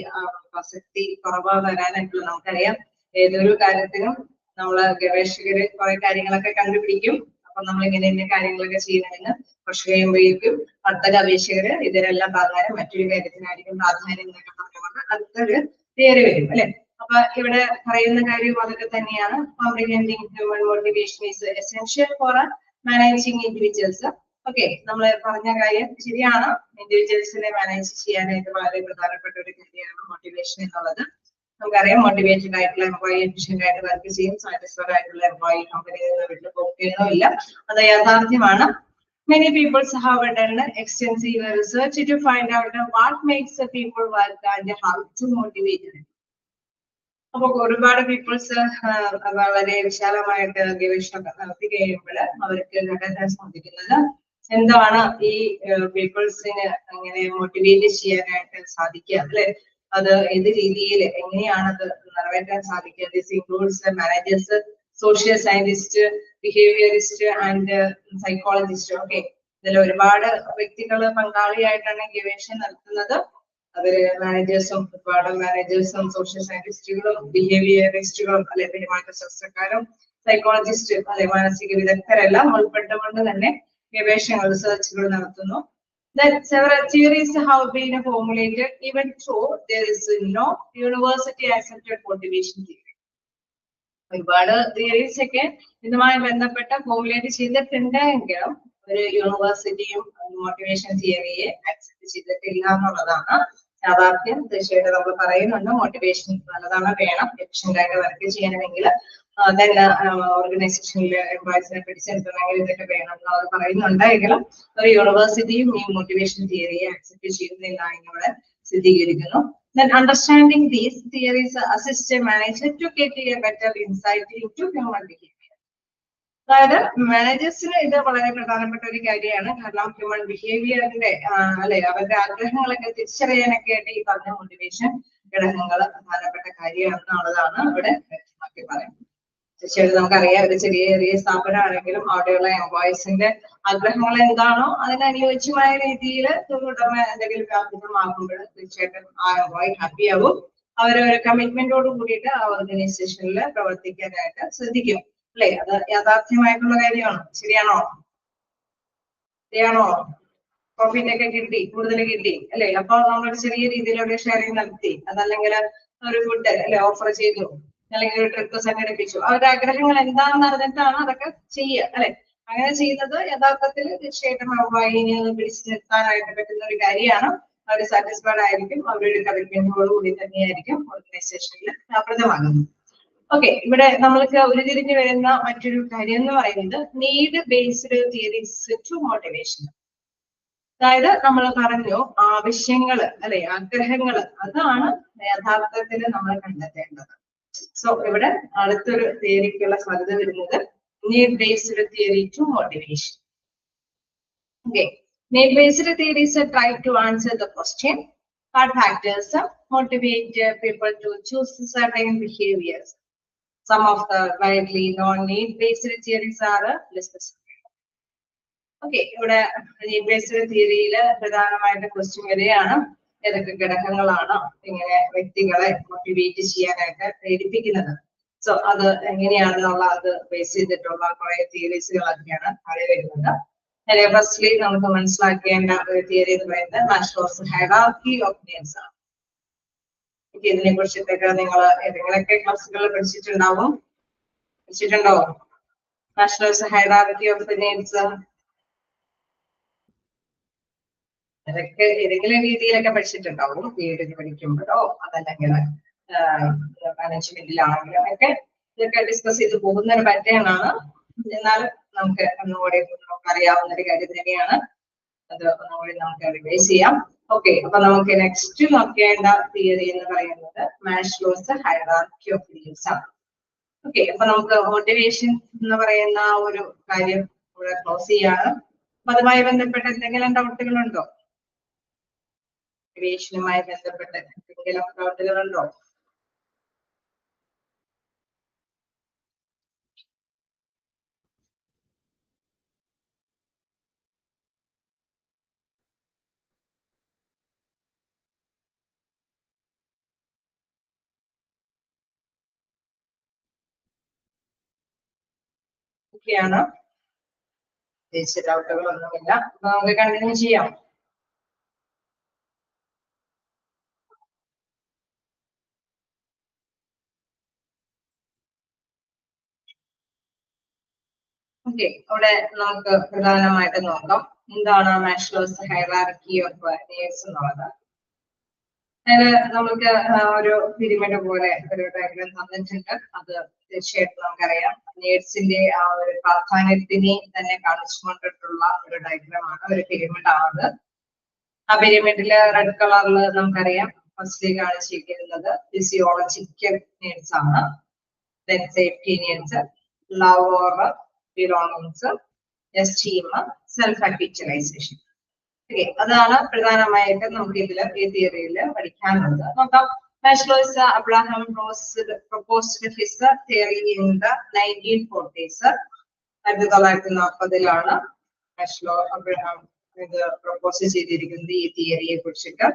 പ്രസക്തി കുറവ് വരാനായിട്ടുള്ള നമുക്കറിയാം ഏതൊരു കാര്യത്തിനും നമ്മള് ഗവേഷകര് കുറെ കാര്യങ്ങളൊക്കെ കണ്ടുപിടിക്കും. അപ്പൊ നമ്മൾ ഇങ്ങനെ തന്നെ കാര്യങ്ങളൊക്കെ ചെയ്യുന്നതിന് കുറച്ച് കഴിയുമ്പോഴേക്കും അടുത്ത ഗവേഷകര് ഇതിനെല്ലാം പ്രാധാന്യം മറ്റൊരു കാര്യത്തിനായിരിക്കും പ്രാധാന്യം എന്നൊക്കെ പറഞ്ഞുകൊണ്ട് അടുത്തൊരു തിയറി വരും അല്ലെ. അപ്പൊ ഇവിടെ പറയുന്ന കാര്യം അതൊക്കെ തന്നെയാണ്. Comprehending human motivation is essential for managing individuals. Okay, നമ്മൾ പറഞ്ഞ കാര്യം ശരിയാണ്. ഇൻഡിവിജ്വൽസിനെ മാനേജ് ചെയ്യാനായിട്ട് വളരെ പ്രധാനപ്പെട്ട ഒരു കാര്യമാണ് മോട്ടിവേഷൻ എന്നുള്ളത്. നമുക്കറിയാം മോട്ടിവേറ്റഡ് ആയിട്ടുള്ള എംപ്ലോയി എഫിഷ്യന്റ് ആയിട്ട് വർക്ക് ചെയ്യും, സാറ്റിസ്ഫൈഡ് ആയിട്ടുള്ള എംപ്ലോയി കമ്പനിയിൽ നിന്ന് വിട്ടു പോകുകയൊന്നുമില്ല. അത് യാഥാർത്ഥ്യമാണ്. Many people have done extensive research to find out what makes the people work and how to motivate them. അപ്പൊ ഒരുപാട് പീപ്പിൾസ് വളരെ വിശാലമായിട്ട് ഗവേഷണം നടത്തി കഴിയുമ്പോൾ അവർക്ക് കണ്ടെത്താൻ സാധിക്കുന്നത് എന്താണ് ഈ പീപ്പിൾസിന് അങ്ങനെ മോട്ടിവേറ്റ് ചെയ്യാനായിട്ട് സാധിക്കുക അല്ലെ. അത് ഏത് രീതിയിൽ എങ്ങനെയാണ് അത് നിറവേറ്റാൻ സാധിക്കുക. This includes managers, social scientist, behaviourist and psychologist. Okay, ഇതിൽ ഒരുപാട് വ്യക്തികൾ പങ്കാളിയായിട്ടാണ് ഗവേഷണം നടത്തുന്നത്. അവര് മാനേജേഴ്സും ഒരുപാട് മാനേജേഴ്സും സോഷ്യൽ സയന്റിസ്റ്റുകളും ബിഹേവിയറിസ്റ്റുകളും അല്ലെ പെരുമാറ്റ ശാസ്ത്രക്കാരും സൈക്കോളജിസ്റ്റ് അല്ലെ മാനസിക വിദഗ്ധരെല്ലാം ഉൾപ്പെട്ടുകൊണ്ട് തന്നെ ഗവേഷണ റിസർച്ചുകൾ നടത്തുന്നു. That several theories have been formulated, even though there is no university accepted motivation theory. ഒരുപാട് തിയറീസ് ഒക്കെ ഇതുമായി ബന്ധപ്പെട്ട ഫോർമുലേറ്റ് ചെയ്തിട്ടുണ്ടെങ്കിലും ഒരു യൂണിവേഴ്സിറ്റിയും മോട്ടിവേഷൻ തിയറിയെ അക്സെപ്റ്റ് ചെയ്തിട്ടില്ല എന്നുള്ളതാണ് യാഥാർത്ഥ്യം. തീർച്ചയായിട്ടും നമ്മൾ പറയുന്നുണ്ട് മോട്ടിവേഷൻ നല്ലതാണ്, വേണം എഫിഷ്യന്റ് ആയിട്ട് വർക്ക് ചെയ്യണമെങ്കിൽ തന്നെ ഓർഗനൈസേഷനിൽ എംപ്ലോയീസിനെ പിടിച്ചെടുക്കണമെങ്കിൽ ഇതൊക്കെ വേണം എന്ന് അവർ പറയുന്നുണ്ടെങ്കിലും ഒരു യൂണിവേഴ്സിറ്റിയും ഈ മോട്ടിവേഷൻ തിയറിയെ അക്സെപ്റ്റ് ചെയ്യുന്നില്ല എന്നിവിടെ സ്ഥിരീകരിക്കുന്നു. Then understanding these theories assist a manager to get a better insight into human behavior. അതായത് മാനേജേഴ്സിന് ഇത് വളരെ പ്രധാനപ്പെട്ട ഒരു കാര്യമാണ്. കാരണം ഹ്യൂമൻ ബിഹേവിയറിന്റെ അല്ലെ അവരുടെ ആഗ്രഹങ്ങളൊക്കെ തിരിച്ചറിയാനൊക്കെ ആയിട്ട് ഈ പറഞ്ഞ മോട്ടിവേഷൻ ഘടകങ്ങൾ പ്രധാനപ്പെട്ട കാര്യമാണെന്നുള്ളതാണ് ഇവിടെ വ്യക്തമാക്കി പറയുന്നത്. തീർച്ചയായിട്ടും നമുക്കറിയാം ഒരു ചെറിയ സ്ഥാപനമാണെങ്കിലും അവിടെയുള്ള എംപ്ലോയീസിന്റെ ആഗ്രഹങ്ങൾ എന്താണോ അതിനനുയോജ്യമായ രീതിയിൽ ഉടമ എന്തെങ്കിലും വ്യാപൃതമാകുമ്പോൾ തീർച്ചയായിട്ടും ആ എംപ്ലോയി ഹാപ്പി ആവും. അവരൊരു കമ്മിറ്റ്മെന്റോട് കൂടിയിട്ട് ആ ഓർഗനൈസേഷനിൽ പ്രവർത്തിക്കാനായിട്ട് ശ്രദ്ധിക്കും അല്ലെ. അത് യാഥാർത്ഥ്യമായിട്ടുള്ള കാര്യമാണ്. ശരിയാണോ? പ്രോഫിറ്റ് ഒക്കെ കിട്ടി, കൂടുതൽ കിട്ടി അല്ലെ. അപ്പൊ നമ്മളൊരു ചെറിയ രീതിയിലൊരു ഷെയറിംഗ് നടത്തി, അതല്ലെങ്കിൽ ഒരു ഫുഡ് അല്ലെ ഓഫർ ചെയ്തു, അല്ലെങ്കിൽ ഒരു ട്രിപ്പ് സംഘടിപ്പിച്ചു. അവരുടെ ആഗ്രഹങ്ങൾ എന്താണെന്ന് അറിഞ്ഞിട്ടാണ് അതൊക്കെ ചെയ്യുക അല്ലെ. അങ്ങനെ ചെയ്യുന്നത് യഥാർത്ഥത്തിൽ തീർച്ചയായിട്ടും എംപ്ലോയിനെ പിടിച്ചു നിർത്താനായിട്ട് പറ്റുന്ന ഒരു കാര്യമാണ്. അവർ സാറ്റിസ്ഫൈഡ് ആയിരിക്കും, അവരുടെ കമ്മിറ്റ്മെന്റോട് കൂടി തന്നെയായിരിക്കും ഓർഗനൈസേഷനിൽ വ്യാപൃതമാകുന്നത്. ഓക്കെ, ഇവിടെ നമ്മൾക്ക് ഉരുതിരിഞ്ഞു വരുന്ന മറ്റൊരു കാര്യം എന്ന് പറയുന്നത് need based theories to motivation. അതായത് നമ്മൾ പറഞ്ഞു ആവശ്യങ്ങള് അല്ലെ, ആഗ്രഹങ്ങള്, അതാണ് യഥാർത്ഥത്തിൽ നമ്മൾ കണ്ടെത്തേണ്ടത്. സോ ഇവിടെ അടുത്തൊരു തിയറിക്കുള്ള സാധ്യത വരുന്നത് need based theory to motivation. Okay, need based theories try to answer the question what factors motivate people to choose certain behaviors. Some of the widely known need based theories are listed. Okay, ഇവിടെ need based തിയറിയില് പ്രധാനമായിട്ട് question വരികയാണ് ഏതൊക്കെ ഘടകങ്ങളാണ് ഇങ്ങനെ വ്യക്തികളെ motivate ചെയ്യാനായിട്ട് പ്രേരിപ്പിക്കുന്നത്. So അത് എങ്ങനെയാണെന്നുള്ള അത് ബേസ് ചെയ്തിട്ടുള്ള കുറെ തിയറീസുകളൊക്കെയാണ് അവിടെ വരുന്നത്. ഫസ്റ്റ്ലി നമുക്ക് മനസ്സിലാക്കേണ്ട ഒരു തിയറി എന്ന് പറയുന്നത് മാസ്ലോസ് ഹൈറാർക്കി ഓഫ് നീഡ്സ് ആണ്. ഇതിനെ കുറിച്ചിട്ടൊക്കെ നിങ്ങൾ ഏതെങ്കിലുമൊക്കെ ക്ലാസ്സുകൾ പഠിച്ചിട്ടുണ്ടോ? മാസ്ലോസ് ഹൈറാർക്കി ഓഫ് നീഡ്സ് അതൊക്കെ ഏതെങ്കിലും രീതിയിലൊക്കെ പഠിച്ചിട്ടുണ്ടാവും. ബിഎഡിന് പഠിക്കുമ്പോഴോ അതല്ലെങ്കിൽ മാനേജ്മെന്റിലാണെങ്കിലും ഒക്കെ ഇതൊക്കെ ഡിസ്കസ് ചെയ്ത് പോകുന്ന ഒരു പാറ്റേൺ ആണ് എന്നാലും നമുക്ക് ഒന്നുകൂടി അറിയാവുന്ന ഒരു കാര്യം തന്നെയാണ്. അത് ഒന്നുകൂടി നമുക്ക് റിവൈസ് ചെയ്യാം. ഓക്കെ, അപ്പൊ നമുക്ക് നെക്സ്റ്റ് നോക്കേണ്ട തിയറി എന്ന് പറയുന്നത് മാസ്ലോസ് ഹൈറാർക്കി ഓഫ് നീഡ്സ് ആണ്. ഓക്കെ, അപ്പൊ നമുക്ക് മോട്ടിവേഷൻ എന്ന് പറയുന്ന ഒരു കാര്യം ഇവിടെ ക്ലോസ് ചെയ്യാണ്. അപ്പൊ അതുമായി ബന്ധപ്പെട്ട എന്തെങ്കിലും ഡൗട്ടുകളുണ്ടോ? മോട്ടിവേഷനുമായി ബന്ധപ്പെട്ട എന്തെങ്കിലും ഡൗട്ടുകളുണ്ടോ? ഒക്കെയാണ്, പ്രത്യേകിച്ച് ഡൗട്ടുകളൊന്നുമില്ല. അപ്പൊ നമുക്ക് കണ്ടിന്യൂ ചെയ്യാം. ഓക്കെ, അവിടെ നമുക്ക് പ്രധാനമായിട്ട് നോക്കാം എന്താണ് മാസ്ലോസ് ഹൈറാർക്കി ഓഫ് നീഡ്സ് എന്നുള്ളത്. അതായത് നമുക്ക് ഒരു പിരമിഡ് പോലെ ഒരു ഡയഗ്രാം തന്നിട്ടുണ്ട്. അത് തീർച്ചയായിട്ടും നമുക്കറിയാം നീഡ്സിന്റെ ആ ഒരു പ്രാധാന്യത്തിനെ തന്നെ കാണിച്ചുകൊണ്ടിട്ടുള്ള ഒരു ഡയഗ്രാമാണ്, ഒരു പിരമിഡ് ആണത്. ആ പിരമിഡില് റെഡ് കളറിൽ നമുക്കറിയാം ഫസ്റ്റ് കാണിച്ചിരിക്കുന്നത് ഫിസിയോളജിക്കൽ നീഡ്സ് ആണ്, then safety needs, love or belongings, esteem, self-actualization. Okay, അതാണ് പ്രധാനമായിട്ട് നമുക്ക് ഇതില് ഈ തിയറിയിൽ പഠിക്കാനുള്ളത്. നോക്കാം. Maslow's Abraham proposed his theory in the 1940s. 1940-ലാണ് മാസ്ലോ അബ്രഹാം ഇത് പ്രപ്പോസ് ചെയ്തിരിക്കുന്നത് ഈ തിയറിയെ കുറിച്ചിട്ട്.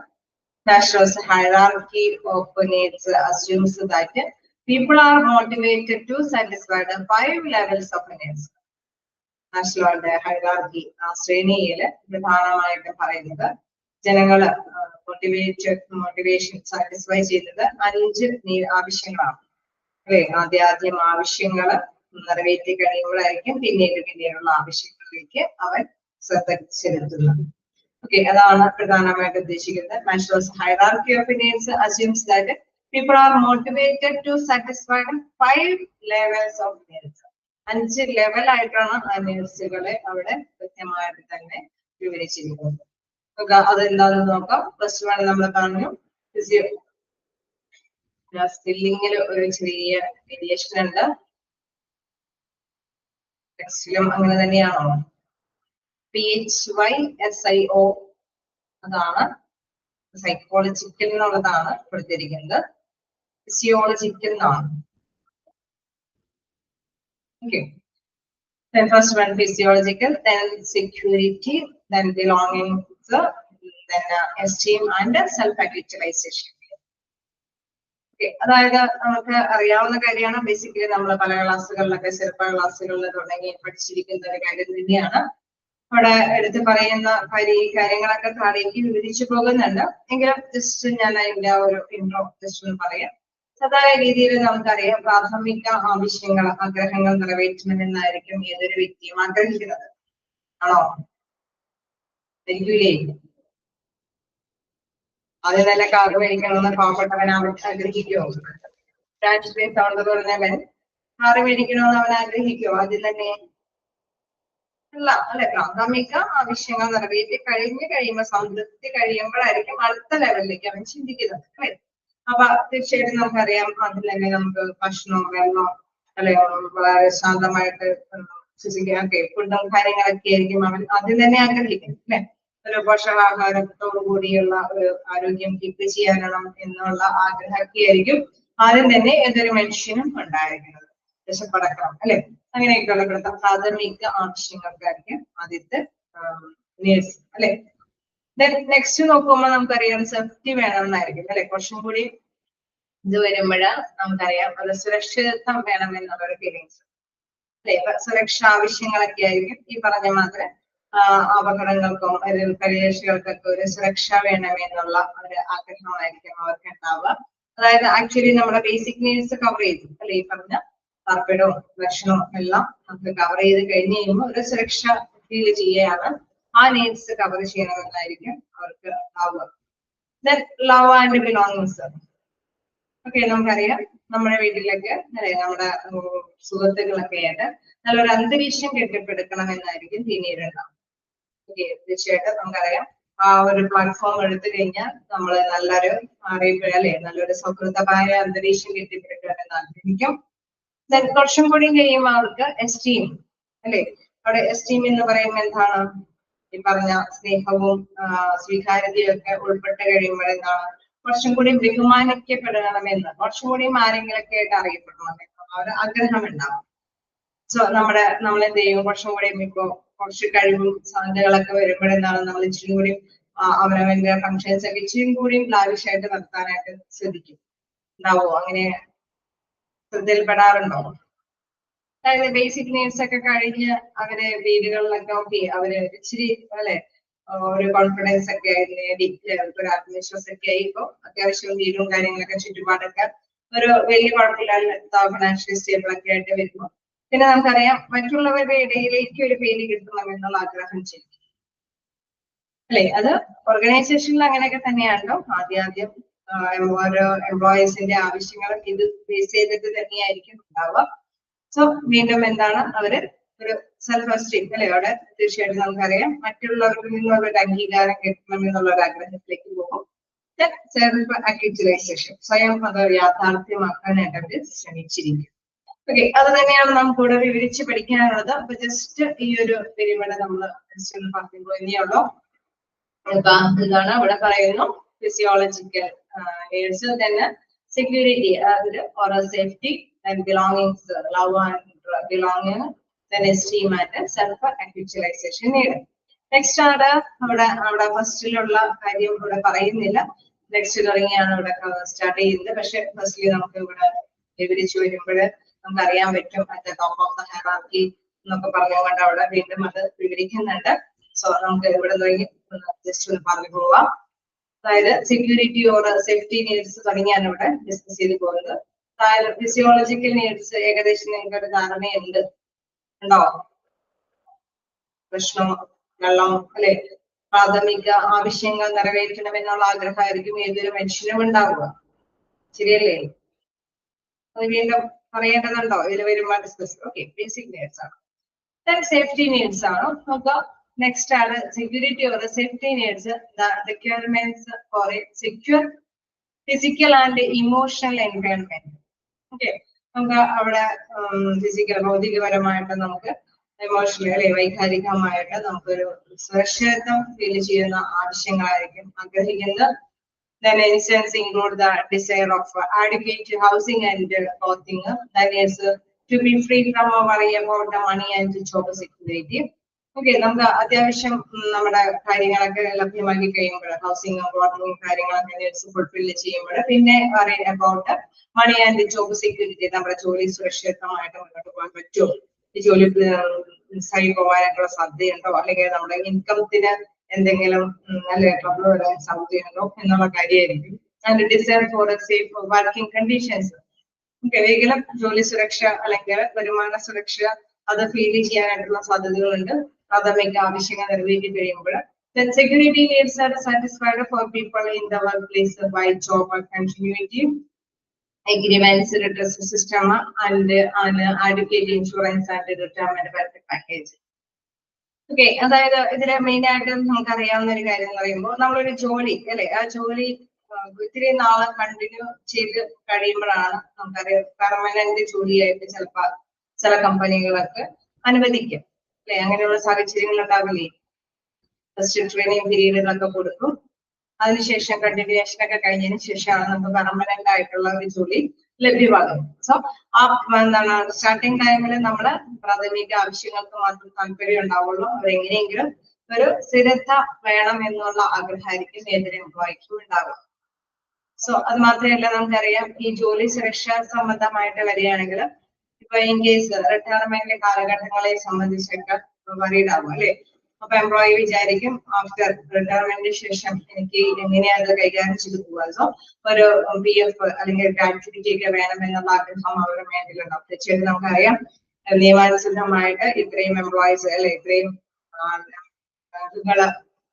Maslow's hierarchy of needs assumes that people are motivated to satisfy the 5 levels of needs. മാസ്ലോയുടെ hierarchy ആ ശ്രേണിയില് പ്രധാനമായിട്ട് പറയുന്നത് ജനങ്ങള് മോട്ടിവേഷൻ സാറ്റിസ്ഫൈ ചെയ്യുന്നത് 5 ആവശ്യങ്ങളാണ് അല്ലെ. ആദ്യം ആവശ്യങ്ങള് നിറവേറ്റി കഴിയുമ്പോഴായിരിക്കും പിന്നീടുള്ള ആവശ്യങ്ങളിലേക്ക് അവൻ ശ്രദ്ധ ചെലുത്തുന്നത്. ഓക്കെ, അതാണ് പ്രധാനമായിട്ട് ഉദ്ദേശിക്കുന്നത്. Maslow's hierarchy of needs assumes that people are motivated to satisfy the 5 levels of needs. 5 level ആയിട്ടാണ് ആ നീഡ്സുകളെ അവിടെ കൃത്യമായിട്ട് തന്നെ വിവരിച്ചിരിക്കുന്നത്. അതെന്താണെന്ന് നോക്കാം. ഫസ്റ്റ് വൺ നമ്മൾ പറഞ്ഞു സ്പെല്ലിങ്ങിൽ ഒരു ചെറിയ വേരിയേഷൻ ഉണ്ട്. ടെക്സ്റ്റിലും അങ്ങനെ തന്നെയാണോ? PHYSIO അതാണ് സൈക്കോളജിക്കൽ എന്നുള്ളതാണ് കൊടുത്തിരിക്കുന്നത്. ഫിസിയോളജിക്കൽ എന്നാണ്. Okay. Then first one physiological, then security, then belongings, then esteem and self-actualization. Okay, അതായത് നമുക്ക് അറിയാവുന്ന കാര്യമാണ്. ബേസിക്കലി നമ്മൾ പല ക്ലാസ്സുകളിലൊക്കെ ചെറുപ്പ ക്ലാസ്സുകളിൽ തുടങ്ങി പഠിച്ചിരിക്കുന്ന ഒരു കാര്യം തന്നെയാണ്. അവിടെ എടുത്ത് പറയുന്ന കാര്യങ്ങളൊക്കെ താഴേക്ക് വിവരിച്ചു പോകുന്നുണ്ട്. എങ്കിലും ജസ്റ്റ് ഞാൻ അതിന്റെ ഒരു ഇൻട്രോ ജസ്റ്റ് ഒന്ന് പറയാം. സാധാരണ രീതിയിൽ നമുക്കറിയാം പ്രാഥമിക ആവശ്യങ്ങൾ ആഗ്രഹങ്ങൾ നിറവേറ്റണമെന്നായിരിക്കും ഏതൊരു വ്യക്തിയും ആഗ്രഹിക്കുന്നത്. ആണോ? ആയിരിക്കൂലേ? ആദ്യം തന്നെ കാർ മേടിക്കണമെന്ന് പാവപ്പെട്ടവൻ ആഗ്രഹിക്കുമോ? രാഷ്ട്രീയ സൗണ്ട് പറഞ്ഞവൻ കാറ് മേടിക്കണമെന്ന് അവൻ ആഗ്രഹിക്കുമോ ആദ്യം തന്നെ? അല്ല അല്ലെ. പ്രാഥമിക ആവശ്യങ്ങൾ നിറവേറ്റി കഴിയുമ്പോൾ സംതൃപ്തി കഴിയുമ്പോഴായിരിക്കും അടുത്ത ലെവലിലേക്ക് അവൻ ചിന്തിക്കുന്നത് അല്ലെ. അപ്പൊ തീർച്ചയായിട്ടും നമുക്കറിയാം അതിൽ തന്നെ നമുക്ക് ഭക്ഷണവും വെള്ളവും അല്ലെ വളരെ ശാന്തമായിട്ട് ശ്വസിക്കാൻ ഫുഡും കാര്യങ്ങളൊക്കെ ആയിരിക്കും അവൻ ആദ്യം തന്നെ ആഗ്രഹിക്കുന്നത് അല്ലെ. ഒരു പോഷകാഹാരത്തോടു കൂടിയുള്ള ഒരു ആരോഗ്യം കീപ്പ് ചെയ്യാനും എന്നുള്ള ആഗ്രഹമൊക്കെ ആയിരിക്കും ആദ്യം തന്നെ ഏതൊരു മനുഷ്യനും ഉണ്ടായിരിക്കുന്നത്. വിശപ്പടക്കണം അല്ലെ. അങ്ങനെയൊക്കെയുള്ള പ്രാഥമിക ആവശ്യങ്ങൾക്കായിരിക്കും ആദ്യത്തെ നീഡ്സ് അല്ലെ. നെക്സ്റ്റ് നോക്കുമ്പോൾ നമുക്കറിയാം സേഫ്റ്റി വേണമെന്നായിരിക്കും അല്ലെ. കുറച്ചും കൂടി ഇത് വരുമ്പോഴ് നമുക്കറിയാം അത് സുരക്ഷിതത്വം വേണമെന്നുള്ളൊരു ഫീലിങ്സ് അല്ലെ. ഇപ്പൊ സുരക്ഷാ ആവശ്യങ്ങളൊക്കെ ആയിരിക്കും ഈ പറഞ്ഞ മാത്രം അപകടങ്ങൾക്കും പരിരക്ഷകൾക്കൊക്കെ ഒരു സുരക്ഷ വേണമെന്നുള്ള ഒരു ആഗ്രഹമായിരിക്കും അവർക്ക് ഉണ്ടാവുക. അതായത് ആക്ച്വലി നമ്മുടെ ബേസിക് നീഡ്സ് കവർ ചെയ്തു അല്ലെ. ഈ പറഞ്ഞ പാർപ്പിടവും ഭക്ഷണവും എല്ലാം നമുക്ക് കവർ ചെയ്ത് കഴിഞ്ഞ് കഴിയുമ്പോൾ ഒരു സുരക്ഷ ഫീൽ ചെയ്യാണ്. ആ നീഡ്സ് കവർ ചെയ്യണമെന്നായിരിക്കും അവർക്ക് ഉണ്ടാവുക. ലവ് ആൻഡ് ബിലോങ്ങിങ്സ് ഓക്കെ, നമുക്കറിയാം നമ്മുടെ വീട്ടിലൊക്കെ അല്ലെ നമ്മുടെ സുഹൃത്തുക്കളൊക്കെ ആയിട്ട് നല്ലൊരു അന്തരീക്ഷം കെട്ടിപ്പടുക്കണം എന്നായിരിക്കും പിന്നീട് ഉണ്ടാവും. ഓക്കെ, തീർച്ചയായിട്ടും നമുക്കറിയാം ആ ഒരു പ്ലാറ്റ്ഫോം എടുത്തു കഴിഞ്ഞാൽ നമ്മൾ നല്ലൊരു അറിയിപ്പ് അല്ലെ നല്ലൊരു സൗഹൃദമായ അന്തരീക്ഷം കെട്ടിപ്പടുക്കണം എന്ന് ആഗ്രഹിക്കും. കുറച്ചും കൂടി കഴിയുമ്പോൾ അവർക്ക് എസ്റ്റീം അല്ലെ, അവിടെ എസ്റ്റീം എന്ന് പറയുമ്പോൾ എന്താണ് ഈ പറഞ്ഞ സ്നേഹവും സ്വീകാര്യതയും ഒക്കെ ഉൾപ്പെട്ട് കഴിയുമ്പോൾ എന്താണ് കുറച്ചും കൂടി ബഹുമാനിക്കപ്പെടണമെന്ന്, കുറച്ചും കൂടി ആരെങ്കിലൊക്കെ ആയിട്ട് അറിയപ്പെടണമെന്ന് ഒരു ആഗ്രഹം ഉണ്ടാവും. സോ നമ്മൾ എന്ത് ചെയ്യും, കുറച്ചും കൂടി ഇപ്പോ കുറച്ച് കഴിവും സാധ്യതകളൊക്കെ വരുമ്പോഴെന്താണ് നമ്മൾ ഇച്ചിരി കൂടി അവരവന്റെ ഫങ്ഷൻസ് ഒക്കെ ഇച്ചിരി കൂടി ലാവിഷായിട്ട് നടത്താനായിട്ട് ശ്രദ്ധിക്കും. ഉണ്ടാവോ അങ്ങനെ ശ്രദ്ധയിൽപ്പെടാറുണ്ടോ? അതായത് ബേസിക് നീഡ്സ് ഒക്കെ കഴിഞ്ഞ് അവര് വീടുകളിലൊക്കെ ഓക്കെ അവര് ഇച്ചിരി അല്ലെ ഒരു കോൺഫിഡൻസ് ഒക്കെ നേടി ഒരു ആത്മവിശ്വാസം ഒക്കെ ആയി ഇപ്പൊ അത്യാവശ്യം വീടും കാര്യങ്ങളൊക്കെ ചുറ്റുപാടൊക്കെ ഒരു വലിയ കുഴപ്പമില്ലാത്ത ഫിനാൻഷ്യലി സ്റ്റേബിൾ ഒക്കെ ആയിട്ട് വരുമ്പോൾ പിന്നെ നമുക്കറിയാം മറ്റുള്ളവരുടെ ഇടയിലേക്ക് ഒരു പേര് കിട്ടണം എന്നുള്ള ആഗ്രഹം ചെയ്യും അല്ലെ. അത് ഓർഗനൈസേഷനിൽ അങ്ങനെയൊക്കെ തന്നെയാണല്ലോ. ആദ്യം ഓരോ എംപ്ലോയീസിന്റെ ആവശ്യങ്ങൾ ഇത് ബേസ് ചെയ്തിട്ട് തന്നെയായിരിക്കും ഉണ്ടാവുക. സോ വീണ്ടും എന്താണ് അവര് ഒരു സെൽഫ് എസ്റ്റീം അല്ലെ, അവിടെ തീർച്ചയായിട്ടും നമുക്കറിയാം മറ്റുള്ളവരിൽ നിന്നുള്ള ഒരു അംഗീകാരം കിട്ടണം എന്നുള്ള ഒരു ആഗ്രഹത്തിലേക്ക് പോകും. സെൽഫ് ആക്ച്വലൈസേഷൻ, സ്വയം അത് യാഥാർത്ഥ്യമാക്കാനായിട്ട് അവര് ശ്രമിച്ചിരിക്കും. ഓക്കെ, അത് തന്നെയാണ് നമുക്ക് ഇവിടെ വിവരിച്ച് പഠിക്കാനുള്ളത്. അപ്പൊ ജസ്റ്റ് ഈ ഒരു പിരിമിഡ് നമ്മൾ പറയുമ്പോൾ തന്നെയുള്ളൂ. ഇതാണ് ഇവിടെ പറയുന്നു ഫിസിയോളജിക്കൽ നീഡ്സ്, തന്നെ security or safety and belongings, love and belonging, then esteem and self actualization need. Next ആണ് അവിടെ ഫസ്റ്റിലുള്ള കാര്യം ഇവിടെ പറയുന്നില്ല, നെക്സ്റ്റ് തുടങ്ങിയാണ് ഇവിടെ സ്റ്റാർട്ട് ചെയ്യുന്നത്. പക്ഷെ ഫസ്റ്റിൽ നമുക്ക് ഇവിടെ വിവരിച്ചു വരുമ്പോൾ നമുക്ക് അറിയാൻ പറ്റും അതിന്റെ ടോപ്പ് ഓഫ് ദ ഹൈറാർക്കി എന്നൊക്കെ പറഞ്ഞുകൊണ്ട് അവിടെ വീണ്ടും അത് വിവരിക്കുന്നുണ്ട്. സോ നമുക്ക് ഇവിടെ തുടങ്ങി ജസ്റ്റ് ഒന്ന് പറഞ്ഞു പോവാം. അതായത് സെക്യൂരിറ്റി ഓർ സേഫ്റ്റി നീഡ്സ് തുടങ്ങിയാണ് ഇവിടെ ഡിസ്കസ് ചെയ്ത് പോകുന്നത്. അതായത് ഫിസിയോളജിക്കൽ നീഡ്സ് ഏകദേശം നിങ്ങൾക്ക് ഒരു ധാരണയുണ്ട്, ഉണ്ടോ? ഭക്ഷണം, വെള്ളം അല്ലെ, പ്രാഥമിക ആവശ്യങ്ങൾ നിറവേറ്റണം എന്നുള്ള ആഗ്രഹമായിരിക്കും ഏതൊരു മനുഷ്യനും ഉണ്ടാവുക, ശരിയല്ലേ? അത് വീണ്ടും പറയേണ്ടതുണ്ടോ ഇതിൽ വരുമ്പോൾ ഡിസ്കസ്? ഓക്കെ, ബേസിക് നീഡ്സ് ആണ്. സേഫ്റ്റി നീഡ്സ് ആണ് നോക്കുക. നെക്സ്റ്റ് ആണ് security or safety needs, the requirements four A secure physical and emotional environment. Okay, നമുക്ക് അവിടെ ഫിസിക്കൽ ഭൗതികപരമായിട്ട് നമുക്ക് ഇമോഷണലി അല്ലെ വൈകാരികമായിട്ട് നമുക്കൊരു സുരക്ഷിതത്വം ഫീൽ ചെയ്യുന്ന ആവശ്യങ്ങളായിരിക്കും ആഗ്രഹിക്കുന്നത്. Then instance include the desire of adequate housing and clothing, that is to be free from worry about the money and job security. Okay, നമുക്ക് അത്യാവശ്യം നമ്മുടെ കാര്യങ്ങളൊക്കെ ലഭ്യമാക്കി കഴിയുമ്പോൾ ഹൗസിംഗും ക്ലോത്തിങ്ങും കാര്യങ്ങളൊക്കെ ഫുൾഫില്ല് ചെയ്യുമ്പോൾ പിന്നെ worry about money and job security, നമ്മുടെ ജോലി സുരക്ഷിതമായിട്ട് മുന്നോട്ട് പോകാൻ പറ്റുമോ, ഈ ജോലി സൈഡ് പോകാനായിട്ടുള്ള സാധ്യതയുണ്ടോ, അല്ലെങ്കിൽ നമ്മുടെ ഇൻകത്തിന് എന്തെങ്കിലും നല്ല ട്രബിൾ വരാൻ സാധ്യതയുണ്ടോ എന്നുള്ള കാര്യമായിരിക്കും. And desire for safe working conditions, ഏതെങ്കിലും ജോലി സുരക്ഷ അല്ലെങ്കിൽ വരുമാന സുരക്ഷ അത് ഫീൽ ചെയ്യാനായിട്ടുള്ള സാധ്യതകളുണ്ട് പ്രാഥമിക ആവശ്യങ്ങൾ നിറവേറ്റി കഴിയുമ്പോൾ. Security needs are satisfied for people in the workplace by job continuity, agreements, redress system, and adequate insurance and retirement benefit package. Okay, അതായത് ഇതിലെ മെയിൻ ആയിട്ട് നമുക്കറിയാവുന്ന ഒരു കാര്യം എന്ന് പറയുമ്പോൾ നമ്മളൊരു ജോലി അല്ലെ, ആ ജോലി ഇത്തിരി നാളെ കണ്ടിന്യൂ ചെയ്ത് കഴിയുമ്പോഴാണ് നമുക്കറിയാം പെർമനന്റ് ജോലിയായിട്ട് ചിലപ്പോൾ ചില കമ്പനികളൊക്കെ അനുവദിക്കും അല്ലെ, അങ്ങനെയുള്ള സാഹചര്യങ്ങൾ ഉണ്ടാവില്ലേ. ഫസ്റ്റ് ട്രെയിനിങ് പീരീഡുകളൊക്കെ കൊടുക്കും, അതിനുശേഷം കണ്ടിന്യൂഷൻ ഒക്കെ കഴിഞ്ഞതിന് ശേഷമാണ് നമുക്ക് പെർമനന്റ് ആയിട്ടുള്ള ഒരു ജോലി ലഭ്യമാകും. സോ ആ എന്താണ് സ്റ്റാർട്ടിങ് ടൈമിൽ നമ്മള് പ്രാഥമിക ആവശ്യങ്ങൾക്ക് മാത്രം താല്പര്യം ഉണ്ടാവുള്ളൂ. അതെങ്ങനെയെങ്കിലും ഒരു സ്ഥിരത വേണം എന്നുള്ള ആഗ്രഹമായിരിക്കും ഏതൊരു എംപ്ലോയിക്കും ഉണ്ടാവുക. സോ അത് മാത്രമല്ല നമുക്കറിയാം ഈ ജോലി സുരക്ഷാ സംബന്ധമായിട്ട് വരികയാണെങ്കിൽ ഇപ്പൊ ഇൻ കേസ് റിട്ടയർമെന്റ് കാലഘട്ടങ്ങളെ സംബന്ധിച്ചൊക്കെ വറീഡ് ആവും അല്ലെ. അപ്പൊ എംപ്ലോയി വിചാരിക്കും ആഫ്റ്റർ റിട്ടയർമെന്റിന് ശേഷം എനിക്ക് എങ്ങനെയാണ് അത് കൈകാര്യം ചെയ്ത് പോകാം. സോ ഒരു PF അല്ലെങ്കിൽ ഗ്രാറ്റുവിറ്റി ഒക്കെ വേണമെന്നുള്ള ആഗ്രഹം അവരുടെ മേഖലയുണ്ടാവും. തീർച്ചയായിട്ടും നമുക്കറിയാം നിയമാനുസൃതമായിട്ട് ഇത്രയും എംപ്ലോയീസ് അല്ലെ ഇത്രയും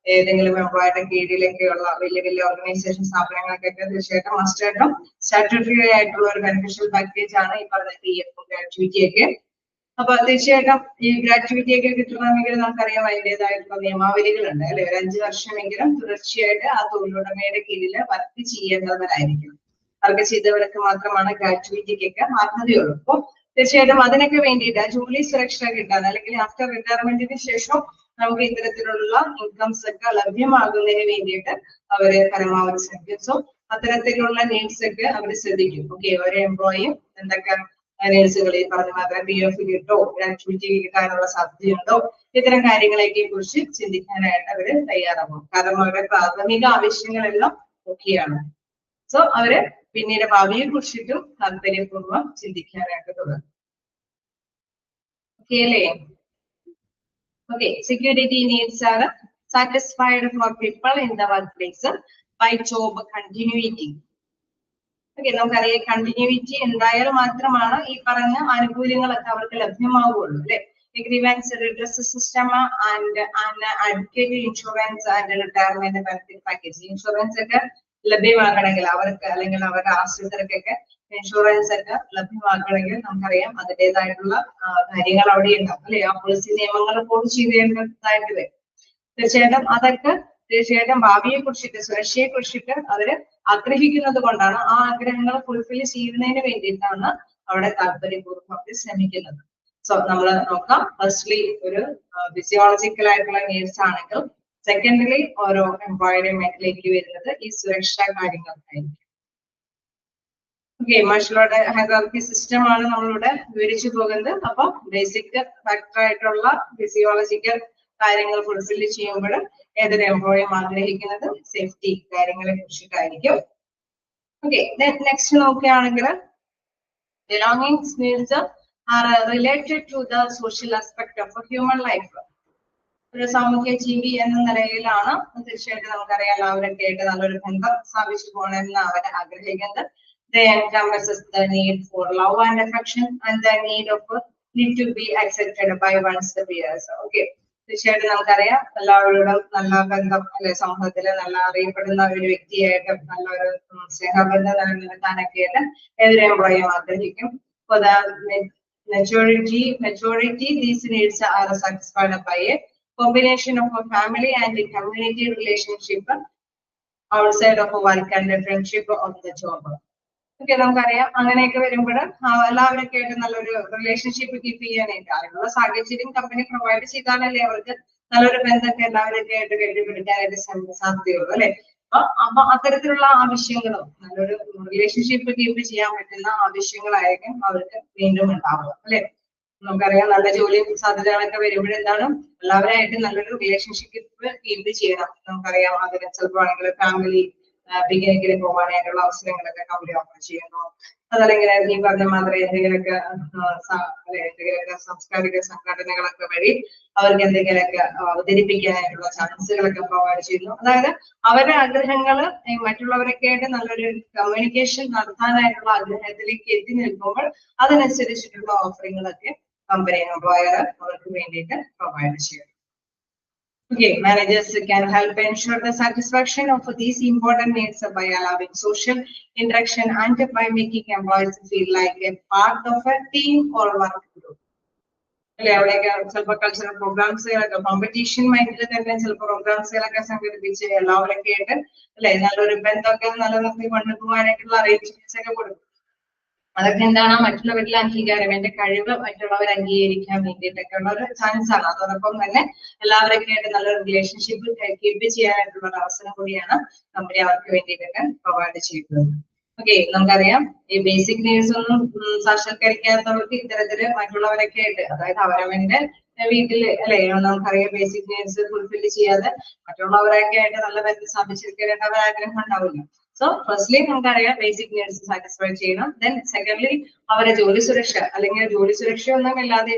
ഏതെങ്കിലും എംപ്ലോയറുടെ കീഴിലേക്കുള്ള വലിയ വലിയ ഓർഗനൈസേഷൻ സ്ഥാപനങ്ങൾക്കൊക്കെ തീർച്ചയായിട്ടും മസ്റ്റായിട്ടും സ്റ്റാറ്റ്യൂട്ടറി ആയിട്ടുള്ള ഒരു ബെനിഫിഷ്യൽ പാക്കേജ് ആണ് ഈ പറഞ്ഞ PF ഗ്രാറ്റുവിറ്റി ഒക്കെ. അപ്പൊ തീർച്ചയായിട്ടും ഈ ഗ്രാറ്റുവിറ്റി ഒക്കെ കിട്ടണമെങ്കിൽ നമുക്കറിയാം അതിൻ്റെതായിട്ടുള്ള നിയമാവലികളുണ്ട് അല്ലെ. ഒരു 5 വർഷമെങ്കിലും തുടർച്ചയായിട്ട് ആ തൊഴിലുടമയുടെ കീഴിൽ വർക്ക് ചെയ്യേണ്ടവരായിരിക്കും. വർക്ക് ചെയ്തവർക്ക് മാത്രമാണ് ഗ്രാറ്റുവിറ്റിക്കൊക്കെ അർഹതയുള്ളൂ. അപ്പൊ തീർച്ചയായിട്ടും അതിനൊക്കെ വേണ്ടിയിട്ട് ജോലി സുരക്ഷ കിട്ടാൻ അല്ലെങ്കിൽ ആഫ്റ്റർ റിട്ടയർമെന്റിന് ശേഷം നമുക്ക് ഇത്തരത്തിലുള്ള ഇൻകംസ് ഒക്കെ ലഭ്യമാകുന്നതിന് വേണ്ടിയിട്ട് അവര് പരമാവധി ശ്രമിക്കും. സോ അത്തരത്തിലുള്ള നീഡ്സ് ഒക്കെ അവർ ശ്രദ്ധിക്കും. ഓക്കെ, ഒരു എംപ്ലോയിയും എന്തൊക്കെ നേഴ്സുകൾ ഈ പറഞ്ഞ മാത്രം PF കിട്ടോ, ഗ്രാറ്റുവിറ്റി കിട്ടാനുള്ള സാധ്യതയുണ്ടോ, ഇത്തരം കാര്യങ്ങളെയൊക്കെ കുറിച്ച് ചിന്തിക്കാനായിട്ട് അവര് തയ്യാറാകും. കാരണം അവരുടെ പ്രാഥമിക ആവശ്യങ്ങളെല്ലാം ഒക്കെയാണ്. സോ അവര് പിന്നീട് ഭാവിയെ കുറിച്ചിട്ടും താല്പര്യപൂർവ്വം ചിന്തിക്കാനായിട്ട് തുടങ്ങും. ഓക്കെ അല്ലേ? Okay, security needs are satisfied for people in the workplace by job continuity. Okay, നമുക്കറിയാം കണ്ടിന്യൂറ്റി എന്തായാലും മാത്രമാണ് ഈ പറഞ്ഞ ആനുകൂല്യങ്ങളൊക്കെ അവർക്ക് ലഭ്യമാവുള്ളൂ അല്ലെ. Grievance redress system and advocate insurance and retirement benefit package. Insurance ഒക്കെ ലഭ്യമാകണമെങ്കിൽ അവർക്ക് അല്ലെങ്കിൽ അവരുടെ ആശ്രിതർക്കൊക്കെ ഇൻഷുറൻസ് ഒക്കെ ലഭ്യമാക്കണമെങ്കിൽ നമുക്കറിയാം അതിൻ്റെതായിട്ടുള്ള കാര്യങ്ങൾ അവിടെ ഉണ്ടാവും അല്ലെ. ആ പോളിസി നിയമങ്ങൾ ഫോളോ ചെയ്യേണ്ടതായിട്ട് വരും. തീർച്ചയായിട്ടും അതൊക്കെ തീർച്ചയായിട്ടും ഭാവിയെ കുറിച്ചിട്ട് സുരക്ഷയെ കുറിച്ചിട്ട് അവര് ആഗ്രഹിക്കുന്നത് കൊണ്ടാണ്. ആ ആഗ്രഹങ്ങൾ ഫുൾഫിൽ ചെയ്യുന്നതിന് വേണ്ടിയിട്ടാണ് അവിടെ താല്പര്യപൂർവ്വം അവർ ശ്രമിക്കുന്നത്. സോ നമ്മൾ നോക്കാം. ഫസ്റ്റ്ലി ഒരു ഫിസിയോളജിക്കൽ ആയിട്ടുള്ള നീഡ്സ് ആണെങ്കിൽ, സെക്കൻഡലി ഓരോ എംപ്ലോയ്മെന്റിലേക്ക് വരുന്നത് ഈ സുരക്ഷാ കാര്യങ്ങൾക്കായിരിക്കും. ഓക്കെ, മറ്റുള്ള ഹൈറാർക്കി സിസ്റ്റം ആണ് നമ്മളിവിടെ വിവരിച്ചു പോകുന്നത്. അപ്പൊ ബേസിക് ഫാക്ടർ ആയിട്ടുള്ള ഫിസിയോളജിക്കൽ കാര്യങ്ങൾ ഫുൾഫിൽ ചെയ്യുമ്പോൾ ഏതൊരു എംപ്ലോയും ആഗ്രഹിക്കുന്നത് സേഫ്റ്റി കാര്യങ്ങളെ കുറിച്ചിട്ടായിരിക്കും. ഓക്കെ, നെക്സ്റ്റ് നോക്കുകയാണെങ്കിൽ belongings needs are related to the social aspect of human life. ഒരു സാമൂഹ്യ ജീവി എന്ന നിലയിലാണ് തീർച്ചയായിട്ടും നമുക്കറിയാം എല്ലാവരൊക്കെ ആയിട്ട് നല്ലൊരു ബന്ധം സ്ഥാപിച്ചു പോകണമെന്ന് അവർ ആഗ്രഹിക്കുന്നത്. They encompasses the need for love and affection and the need to be accepted by one's peers. Okay, തീർച്ചയായിട്ടും നമുക്കറിയാം എല്ലാവരോടും നല്ല ബന്ധം അല്ലെ, സമൂഹത്തില് നല്ല അറിയപ്പെടുന്ന ഒരു വ്യക്തിയായിട്ട് നല്ലൊരു സ്നേഹബന്ധം നിലനിർത്താനൊക്കെ ആയിട്ട് ഏതൊരു എംപ്ലോയിയും ആഗ്രഹിക്കും. For the majority these needs are satisfied by a combination of a family and a community relationship outside of work and a friendship of the job. Okay, നമുക്കറിയാം അങ്ങനെയൊക്കെ വരുമ്പോൾ എല്ലാവരൊക്കെ ആയിട്ട് നല്ലൊരു റിലേഷൻഷിപ്പ് കീപ്പ് ചെയ്യാനായിട്ട് അതിനുള്ള സാഹചര്യം കമ്പനി പ്രൊവൈഡ് ചെയ്താലല്ലേ അവർക്ക് നല്ലൊരു ബന്ധമൊക്കെ എല്ലാവരൊക്കെ ആയിട്ട് കെട്ടിപ്പിടിക്കാനായിട്ട് സാധ്യതയുള്ളൂ അല്ലെ. അപ്പൊ അത്തരത്തിലുള്ള ആവശ്യങ്ങളും നല്ലൊരു റിലേഷൻഷിപ്പ് കീപ്പ് ചെയ്യാൻ പറ്റുന്ന ആവശ്യങ്ങളായിരിക്കും അവർക്ക് വീണ്ടും ഉണ്ടാവുക അല്ലെ. നമുക്കറിയാം നല്ല ജോലി സാധ്യതകളൊക്കെ വരുമ്പോൾ എന്താണ് എല്ലാവരായിട്ട് നല്ലൊരു റിലേഷൻഷിപ്പ് കീപ്പ് ചെയ്യണം. നമുക്കറിയാം അതിന് ചിലപ്പോൾ ആണെങ്കിൽ ഫാമിലി പിക്നിക്കിൽ പോകാനായിട്ടുള്ള അവസരങ്ങളൊക്കെ കമ്പനി ഓഫർ ചെയ്യുന്നു. അതല്ലെങ്കിൽ ഈ പറഞ്ഞ മാത്രമേ എന്തെങ്കിലുമൊക്കെ സാംസ്കാരിക സംഘടനകളൊക്കെ വഴി അവർക്ക് എന്തെങ്കിലുമൊക്കെ അവതരിപ്പിക്കാനായിട്ടുള്ള ചാൻസുകളൊക്കെ പ്രൊവൈഡ് ചെയ്യുന്നു. അതായത് അവരുടെ ആഗ്രഹങ്ങള് മറ്റുള്ളവരൊക്കെ ആയിട്ട് നല്ലൊരു കമ്മ്യൂണിക്കേഷൻ നടത്താനായിട്ടുള്ള ആഗ്രഹത്തിലേക്ക് എത്തി നിൽക്കുമ്പോൾ അതിനനുസരിച്ചിട്ടുള്ള ഓഫറിങ്ങളൊക്കെ കമ്പനി എംപ്ലോയർ അവർക്ക് വേണ്ടിയിട്ട് പ്രൊവൈഡ് ചെയ്യും. Okay, managers can help ensure the satisfaction of these important needs by allowing social interaction and by making employees feel like a part of a team or work group. അവിടെയൊക്കെ ചിലപ്പോൾ cultural പ്രോഗ്രാംസുകളൊക്കെ competition മൈൻഡിൽ തന്നെ ചിലപ്പോൾ പ്രോഗ്രാംസുകളൊക്കെ സംഘടിപ്പിച്ച് എല്ലാവരൊക്കെ ആയിട്ട് അല്ലെ നല്ലൊരു ബന്ധമൊക്കെ നിലനിർത്തി കൊണ്ടുപോകാനായിട്ടുള്ള അറേഞ്ച്മെന്റ്സ് ഒക്കെ കൊടുക്കും. അതൊക്കെ എന്താണ് മറ്റുള്ളവരിലെ അംഗീകാരം, എന്റെ കഴിവ് മറ്റുള്ളവർ അംഗീകരിക്കാൻ വേണ്ടിയിട്ടൊക്കെ ഉള്ള ഒരു ചാൻസ് ആണ്. അതോടൊപ്പം തന്നെ എല്ലാവരൊക്കെ ആയിട്ട് നല്ലൊരു റിലേഷൻഷിപ്പ് കീപ്പ് ചെയ്യാനായിട്ടുള്ള ഒരു അവസരം കൂടിയാണ് കമ്പനി അവർക്ക് വേണ്ടിയിട്ടൊക്കെ പ്രൊവൈഡ് ചെയ്യുന്നത്. ഓക്കെ, നമുക്കറിയാം ഈ ബേസിക് നീഡ്സ് ഒന്നും സാക്ഷാത്കരിക്കാത്തവർക്ക് ഇത്തരത്തില് മറ്റുള്ളവരൊക്കെ ആയിട്ട് അതായത് അവരവന്റെ വീട്ടില് അല്ലെ നമുക്കറിയാം ബേസിക് നീഡ്സ് ഫുൾഫിൽ ചെയ്യാതെ മറ്റുള്ളവരൊക്കെ ആയിട്ട് നല്ല ബന്ധം സ്ഥാപിച്ചിരിക്കേണ്ട ഒരു ആഗ്രഹം ഉണ്ടാവില്ല. സോ ഫസ്റ്റ്ലി നമുക്കറിയാം ബേസിക് നീഡ്സ് സാറ്റിസ്ഫൈ ചെയ്യണം. ദെൻ സെക്കൻഡ്ലി അവരുടെ ജോലി സുരക്ഷ അല്ലെങ്കിൽ ജോലി സുരക്ഷ ഒന്നും ഇല്ലാതെ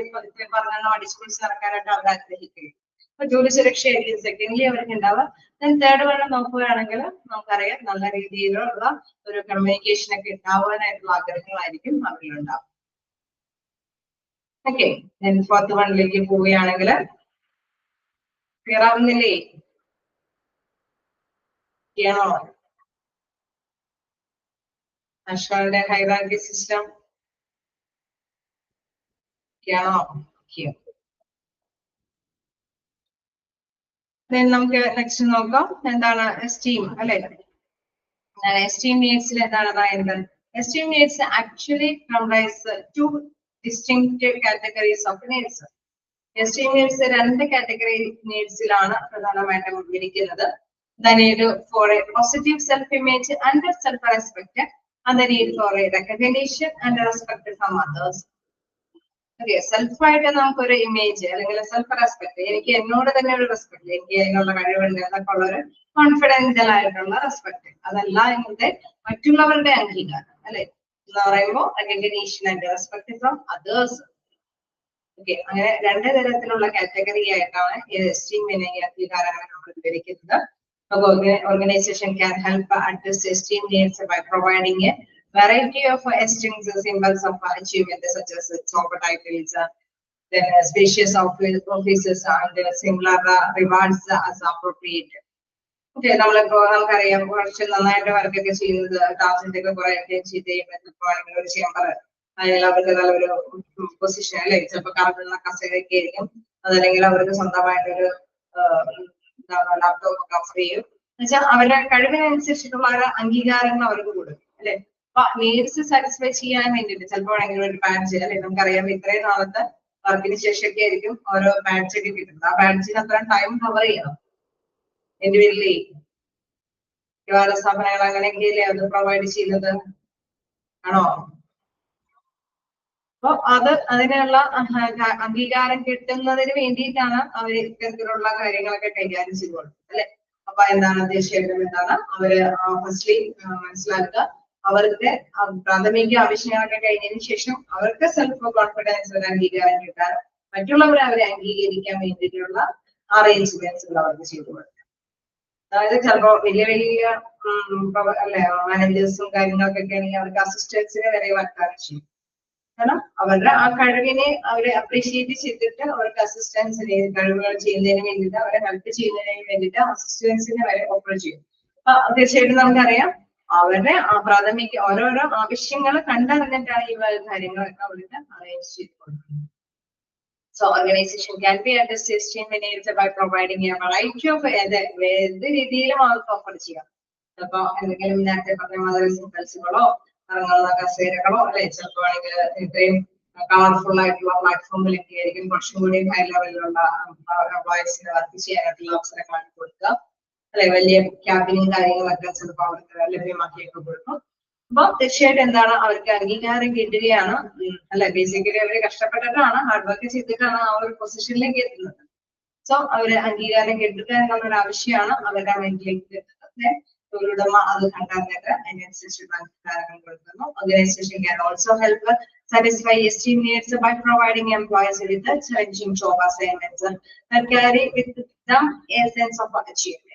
പറഞ്ഞ അടിച്ചുപൊളിച്ച് നടക്കാനായിട്ട് അവർ ആഗ്രഹിക്കുക. അപ്പൊ ജോലി സുരക്ഷയായിരിക്കും സെക്കൻഡ്ലി അവർക്ക് ഉണ്ടാവുക. ദെൻ തേർഡ് വൺ നോക്കുകയാണെങ്കിൽ നമുക്കറിയാം നല്ല രീതിയിലുള്ള ഒരു കമ്മ്യൂണിക്കേഷൻ ഒക്കെ ഉണ്ടാവാനായിട്ടുള്ള ആഗ്രഹങ്ങളായിരിക്കും അവരിലുണ്ടാവുക. ഓക്കെ, ദെൻ ഫോർത്ത് വണ്ണിലേക്ക് പോവുകയാണെങ്കിൽ ക്ലിയർ ആവുന്നില്ലേ? ചെയ്യണോ? നാഷണലിന്റെ ഹൈറാർക്കി സിസ്റ്റം ചെയ്യണോ? നമുക്ക് നെക്സ്റ്റ് നോക്കാം. എന്താണ് എസ്റ്റീം അല്ലെ? esteem needs എന്താണ് പറയുന്നത്? Esteem needs actually comprise two distinct categories of needs. Esteem needs രണ്ട് കാറ്റഗറി നീഡ്സിലാണ് പ്രധാനമായിട്ടും ഇരിക്കുന്നത്. The need for a positive self-image and self-respect, and the need for a recognition and respect from others. Okay, സെൽഫായിട്ട് നമുക്കൊരു image അല്ലെങ്കിൽ self respect, എനിക്ക് എന്നോട് തന്നെ ഒരു respect, എനിക്ക് അതിനുള്ള കഴിവുണ്ട് എന്നൊക്കെ ഉള്ള ഒരു കോൺഫിഡൻഷ്യൽ ആയിട്ടുള്ള റെസ്പെക്ട്, അതല്ല ഇങ്ങനത്തെ മറ്റുള്ളവരുടെ അംഗീകാരം അല്ലെ എന്ന് പറയുമ്പോൾ recognition and respect from others. Okay, അങ്ങനെ രണ്ട് തരത്തിലുള്ള കാറ്റഗറി ആയിട്ടാണ് എസ്റ്റീമിനെ അംഗീകാരങ്ങളെ നമ്മൾ വിവരിക്കുന്നത്. Organization can help address esteem needs by providing a variety of esteem symbols of achievement, such as job titles, then spacious offices, and similar rewards as appropriate. Okay, നമ്മളിപ്പോ നമുക്കറിയാം കുറച്ച് നന്നായിട്ട് വർക്കൊക്കെ ചെയ്യുന്നത് ടാസ്കിന്റെ ഒക്കെ കുറെ ചെയ്ത് ചെയ്യുമ്പോൾ ഒരു ചേമ്പർ അല്ലെങ്കിൽ അവർക്ക് നല്ലൊരു പൊസിഷൻ അല്ലെ, ചിലപ്പോൾ കറങ്ങുന്ന കസേരയൊക്കെ ആയിരിക്കും, അതല്ലെങ്കിൽ അവർക്ക് സ്വന്തമായിട്ടൊരു ലാപ്ടോപ്പ് ഒക്കെ ഓഫർ ചെയ്യും. എന്നുവെച്ചാൽ അവരുടെ കഴിവിനനുസരിച്ചിട്ടുള്ള ഒരു അംഗീകാരങ്ങൾ അവർക്ക് കൊടുക്കും അല്ലെ. അപ്പൊ നീഡ്സ് സാറ്റിസ്ഫൈ ചെയ്യാൻ വേണ്ടിയിട്ട് ചിലപ്പോൾ ഒരു ബാഡ്ജ് അല്ലെ, നമുക്കറിയാം ഇത്രയും നാളത്തെ വർക്കിന് ശേഷമൊക്കെ ആയിരിക്കും ഓരോ ബാഡ്ജ് ഒക്കെ കിട്ടുന്നത്. ആ ബാഡ്ജിന് അത്ര ടൈം കവർ ചെയ്യണം ഇൻഡിവിജ്വലി. വിവാദ സ്ഥാപനങ്ങൾ അങ്ങനെയൊക്കെയല്ലേ അത് പ്രൊവൈഡ് ചെയ്യുന്നത്, ആണോ? അപ്പൊ അതിനുള്ള അംഗീകാരം കിട്ടുന്നതിന് വേണ്ടിയിട്ടാണ് അവർ ഇത്തരത്തിലുള്ള കാര്യങ്ങളൊക്കെ കൈകാര്യം ചെയ്തോളും അല്ലെ. അപ്പൊ എന്താണ് തീർച്ചയായിട്ടും എന്താണ് അവര് ഫസ്റ്റ്ലി മനസ്സിലാക്കുക, അവർക്ക് പ്രാഥമിക ആവശ്യങ്ങളൊക്കെ കഴിഞ്ഞതിന് ശേഷം അവർക്ക് സെൽഫ് കോൺഫിഡൻസ് ഒരു അംഗീകാരം കിട്ടാൻ മറ്റുള്ളവരെ അവരെ അംഗീകരിക്കാൻ വേണ്ടിയിട്ടുള്ള അറേഞ്ച്മെന്റ്സുകൾ അവർക്ക് ചെയ്തു കൊടുക്കുക. അതായത് ചിലപ്പോ വലിയ വലിയ അല്ലെ മാനേജേഴ്സും കാര്യങ്ങളൊക്കെ ആണെങ്കിൽ അവർക്ക് അസിസ്റ്റൻസിനെ വരെ വർക്കാറ് ചെയ്യും. കാരണം അവരുടെ ആ കഴിവിനെ അവരെ അപ്രീഷിയേറ്റ് ചെയ്തിട്ട് അവർക്ക് അസിസ്റ്റൻസിനെ കഴിവുകൾ ചെയ്യുന്നതിന് വേണ്ടിയിട്ട് അവരെ ഹെൽപ്പ് ചെയ്യുന്നതിന് വേണ്ടിയിട്ട് അസിസ്റ്റൻസിനെ വരെ ഓഫർ ചെയ്യും. അപ്പൊ തീർച്ചയായിട്ടും നമുക്കറിയാം അവരുടെ പ്രാഥമിക ഓരോരോ ആവശ്യങ്ങൾ കണ്ടറിഞ്ഞിട്ടാണ് ഈ കാര്യങ്ങളൊക്കെ അവർക്ക് അറേഞ്ച് ചെയ്ത് കൊടുക്കുന്നത്. So organization can be addressed esteem needs by providing a variety of ഏത് രീതിയിലും അവർക്ക് ഓഫർ ചെയ്യാം. അപ്പൊ എന്തെങ്കിലും നേരത്തെ പറഞ്ഞ മദർ സിംബൽസുകളോ അങ്ങനെയുള്ള കസേരകളോ അല്ലെ, ചിലപ്പോ ആണെങ്കിൽ ഇത്രയും കളർഫുൾ ആയിട്ടുള്ള പ്ലാറ്റ്ഫോമിലൊക്കെ ആയിരിക്കും കുറച്ചും കൂടി ഹൈ ലെവലിലുള്ള എംപ്ലോയീസിന് വർക്ക് ചെയ്യാനായിട്ടുള്ള അവസരങ്ങളാക്കി കൊടുക്കുക അല്ലെ. വലിയ ക്യാബിനും കാര്യങ്ങളൊക്കെ ചിലപ്പോൾ അവർക്ക് ലഭ്യമാക്കിയൊക്കെ കൊടുക്കും. അപ്പൊ തീർച്ചയായിട്ടും എന്താണ് അവർക്ക് അംഗീകാരം കിട്ടുകയാണ് അല്ലെ. ബേസിക്കലി അവര് കഷ്ടപ്പെട്ടിട്ടാണ് ഹാർഡ് വർക്ക് ചെയ്തിട്ടാണ് ആ ഒരു പൊസിഷനിലേക്ക് എത്തുന്നത്. സോ അവര് അംഗീകാരം കിട്ടുക എന്നുള്ളൊരു ആവശ്യമാണ് അവരുടെ മൈൻഡിലേക്ക് ഉടമ അത് കണ്ടറിഞ്ഞിട്ട് അതിനനുസരിച്ചുള്ള അംഗീകാരങ്ങൾ കൊടുക്കുന്നു. Organization can also help satisfy esteem needs by providing employees with challenging job assignments that carry with them a sense of achievement.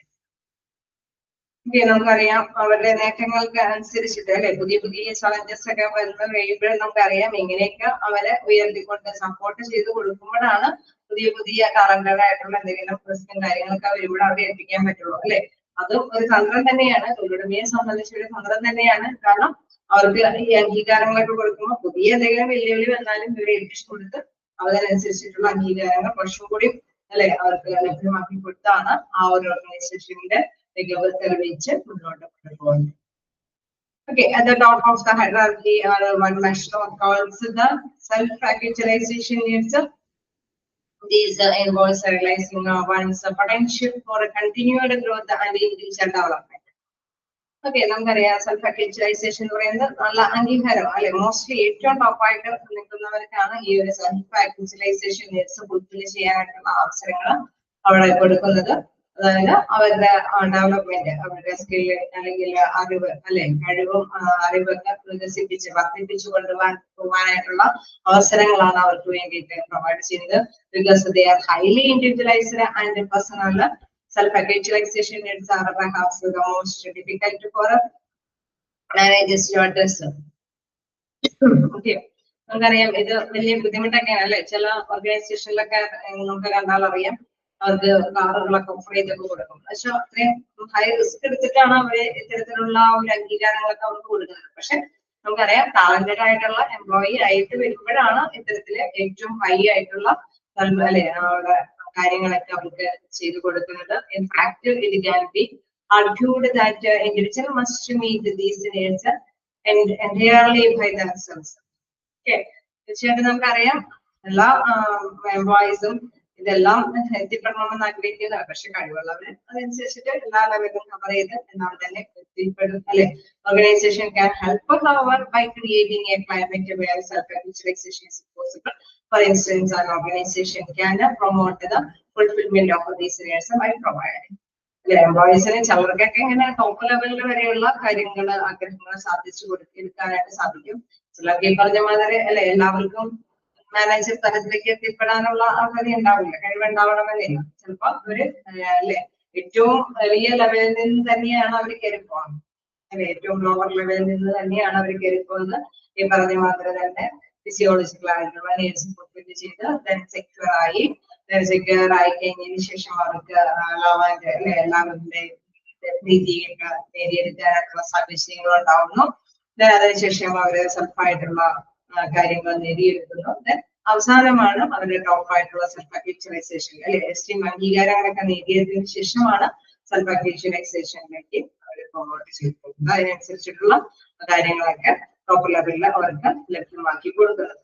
നമുക്കറിയാം അവരുടെ നേട്ടങ്ങൾക്ക് അനുസരിച്ചിട്ട് അല്ലെ പുതിയ പുതിയ ചലഞ്ചസ് ഒക്കെ വരുന്ന കഴിയുമ്പോഴും നമുക്കറിയാം എങ്ങനെയൊക്കെ അവരെ ഉയർത്തിക്കൊണ്ട് സപ്പോർട്ട് ചെയ്ത് കൊടുക്കുമ്പോഴാണ് പുതിയ പുതിയ ടാലന്റഡായിട്ടുള്ള എന്തെങ്കിലും പ്രശ്നം കാര്യങ്ങളൊക്കെ വരുമ്പോൾ അവിടെ എത്തിക്കാൻ പറ്റുള്ളൂ അല്ലെ. അതും ഒരു തന്ത്രം തന്നെയാണ്, തൊഴിലുടമയെ സംബന്ധിച്ച ഒരു തന്ത്രം തന്നെയാണ്. കാരണം അവർക്ക് ഈ അംഗീകാരങ്ങളൊക്കെ കൊടുക്കുമ്പോൾ പുതിയ എന്തെങ്കിലും വെല്ലുവിളി വന്നാലും ഇവരെ ഏൽപ്പിച്ചു കൊടുത്ത് അതിനനുസരിച്ചിട്ടുള്ള അംഗീകാരങ്ങൾ കുറച്ചും കൂടി അല്ലെ അവർക്ക് ലഭ്യമാക്കി കൊടുത്താണ് ആ ഒരു ഓർഗനൈസേഷന്റെ വെച്ച് മുന്നോട്ട് കൊണ്ടുപോകുന്നത്. Okay, at the top of the hierarchy one measure calls the self-actualization needs. These involves realizing one's potential for continued growth and individual development. Okay, നമുക്കറിയാം സെൽഫ് ആക്ച്വലൈസേഷൻ എന്ന് പറയുന്നത് നല്ല അംഗീകാരം അല്ലെ. മോസ്റ്റ്ലി ഏറ്റവും ടോപ്പായിട്ട് നിൽക്കുന്നവർക്കാണ് ഈ ഒരു സെൽഫ് ആക്ച്വലൈസേഷൻ നീഡ്സ് ഫുൾഫിൽ ചെയ്യാനായിട്ടുള്ള അവസരങ്ങൾ അവിടെ കൊടുക്കുന്നത്. അതായത് അവരുടെ ഡെവലപ്മെന്റ്, അവരുടെ സ്കില്ല് അല്ലെങ്കിൽ അറിവ് അല്ലെ കഴിവും അറിവൊക്കെ വികസിപ്പിച്ച് വർദ്ധിപ്പിച്ചു പോകാനായിട്ടുള്ള അവസരങ്ങളാണ് അവർക്ക് വേണ്ടിയിട്ട് പ്രൊവൈഡ് ചെയ്യുന്നത്. Because they are highly individualised and personal self-actualization needs are perhaps the most difficult for managers to address. Okay, നമുക്കറിയാം ഇത് വലിയ ബുദ്ധിമുട്ടൊക്കെയാണ് അല്ലെ. ചില ഓർഗനൈസേഷനിലൊക്കെ നമുക്ക് കണ്ടാൽ അറിയാം അവർക്ക് കാറുകളൊക്കെ ഓഫർ ചെയ്തൊക്കെ കൊടുക്കും. പക്ഷെ അത്രയും ഹൈ റിസ്ക് എടുത്തിട്ടാണ് അവര് ഇത്തരത്തിലുള്ള ഒരു അംഗീകാരങ്ങളൊക്കെ അവർക്ക് കൊടുക്കുന്നത്. പക്ഷെ നമുക്കറിയാം ടാലന്റഡ് ആയിട്ടുള്ള എംപ്ലോയി ആയിട്ട് വരുമ്പോഴാണ് ഇത്തരത്തില് ഏറ്റവും ഹൈ ആയിട്ടുള്ള അല്ലെ കാര്യങ്ങളൊക്കെ അവർക്ക് ചെയ്തു കൊടുക്കുന്നത്. In fact, it can be argued that individual must meet these needs entirely by themselves. Okay, തീർച്ചയായിട്ടും നമുക്കറിയാം എല്ലാ എംപ്ലോയീസും ഇതെല്ലാം എത്തിപ്പെടണമെന്ന് ആഗ്രഹിക്കുന്നതാണ്. പക്ഷെ കഴിവുള്ളവര് അതനുസരിച്ചിട്ട് എല്ലാ ലെവലും കവർ ചെയ്ത് എന്നാൽ തന്നെ എത്തിപ്പെടും അല്ലെ. Organization can help, however, by creating a climate where self-actualization is possible. For instance, an organization can promote the fulfillment of these needs by providing എംപ്ലോയീസിന് ചിലർക്കൊക്കെ ഇങ്ങനെ ടോപ്പ് ലെവലിൽ വരെയുള്ള കാര്യങ്ങൾ ആഗ്രഹങ്ങൾ സാധിച്ചു എടുക്കാനായിട്ട് സാധിക്കും. ചിലർക്ക് ഈ പറഞ്ഞ മാതിരി അല്ലെ എല്ലാവർക്കും മാനേജർ തലത്തിലേക്ക് എത്തിപ്പെടാനുള്ള ആഗ്രഹം ഉണ്ടാവില്ല, കഴിവുണ്ടാവണമെന്നില്ല. ചിലപ്പോ അവര് അല്ലെ ഏറ്റവും വലിയ ലെവലിൽ നിന്ന് തന്നെയാണ് അവർ കയറി പോകുന്നത് അല്ലെ, ഏറ്റവും ലോവർ ലെവലിൽ നിന്ന് തന്നെയാണ് അവർ കയറി പോകുന്നത്. ഈ പറഞ്ഞ മാതിരി തന്നെ ഫിസിയോളജിക്കൽ ആയിട്ടുള്ള നേഴ്സിംഗ് ഫുൾഫിൽ ചെയ്ത് സെക്യൂർ ആയി കഴിഞ്ഞതിന് ശേഷം അവർക്ക് എല്ലാവരുടെ രീതിയൊക്കെ നേടിയെടുക്കാനായിട്ടുള്ള സാഹചര്യങ്ങൾ ഉണ്ടാവുന്നു. അതിനുശേഷം അവര് സെൽഫായിട്ടുള്ള കാര്യങ്ങൾ നേടിയെടുക്കുന്നു. അവസാനമാണ് അവരുടെ ടോപ്പായിട്ടുള്ള സെൽഫ് ആക്ച്വലൈസേഷൻ അല്ലെ, എസ്റ്റീം അംഗീകാരങ്ങളൊക്കെ നേടിയതിനു ശേഷമാണ് സെൽഫ് ആക്ച്വലൈസേഷനിലേക്ക് അവർ പ്രൊമോട്ട് ചെയ്തിട്ടുണ്ട്. അതിനനുസരിച്ചിട്ടുള്ള കാര്യങ്ങളൊക്കെ ടോപ്പ് ലെവലിൽ അവർക്ക് ലഭ്യമാക്കി കൊടുക്കുന്നത്.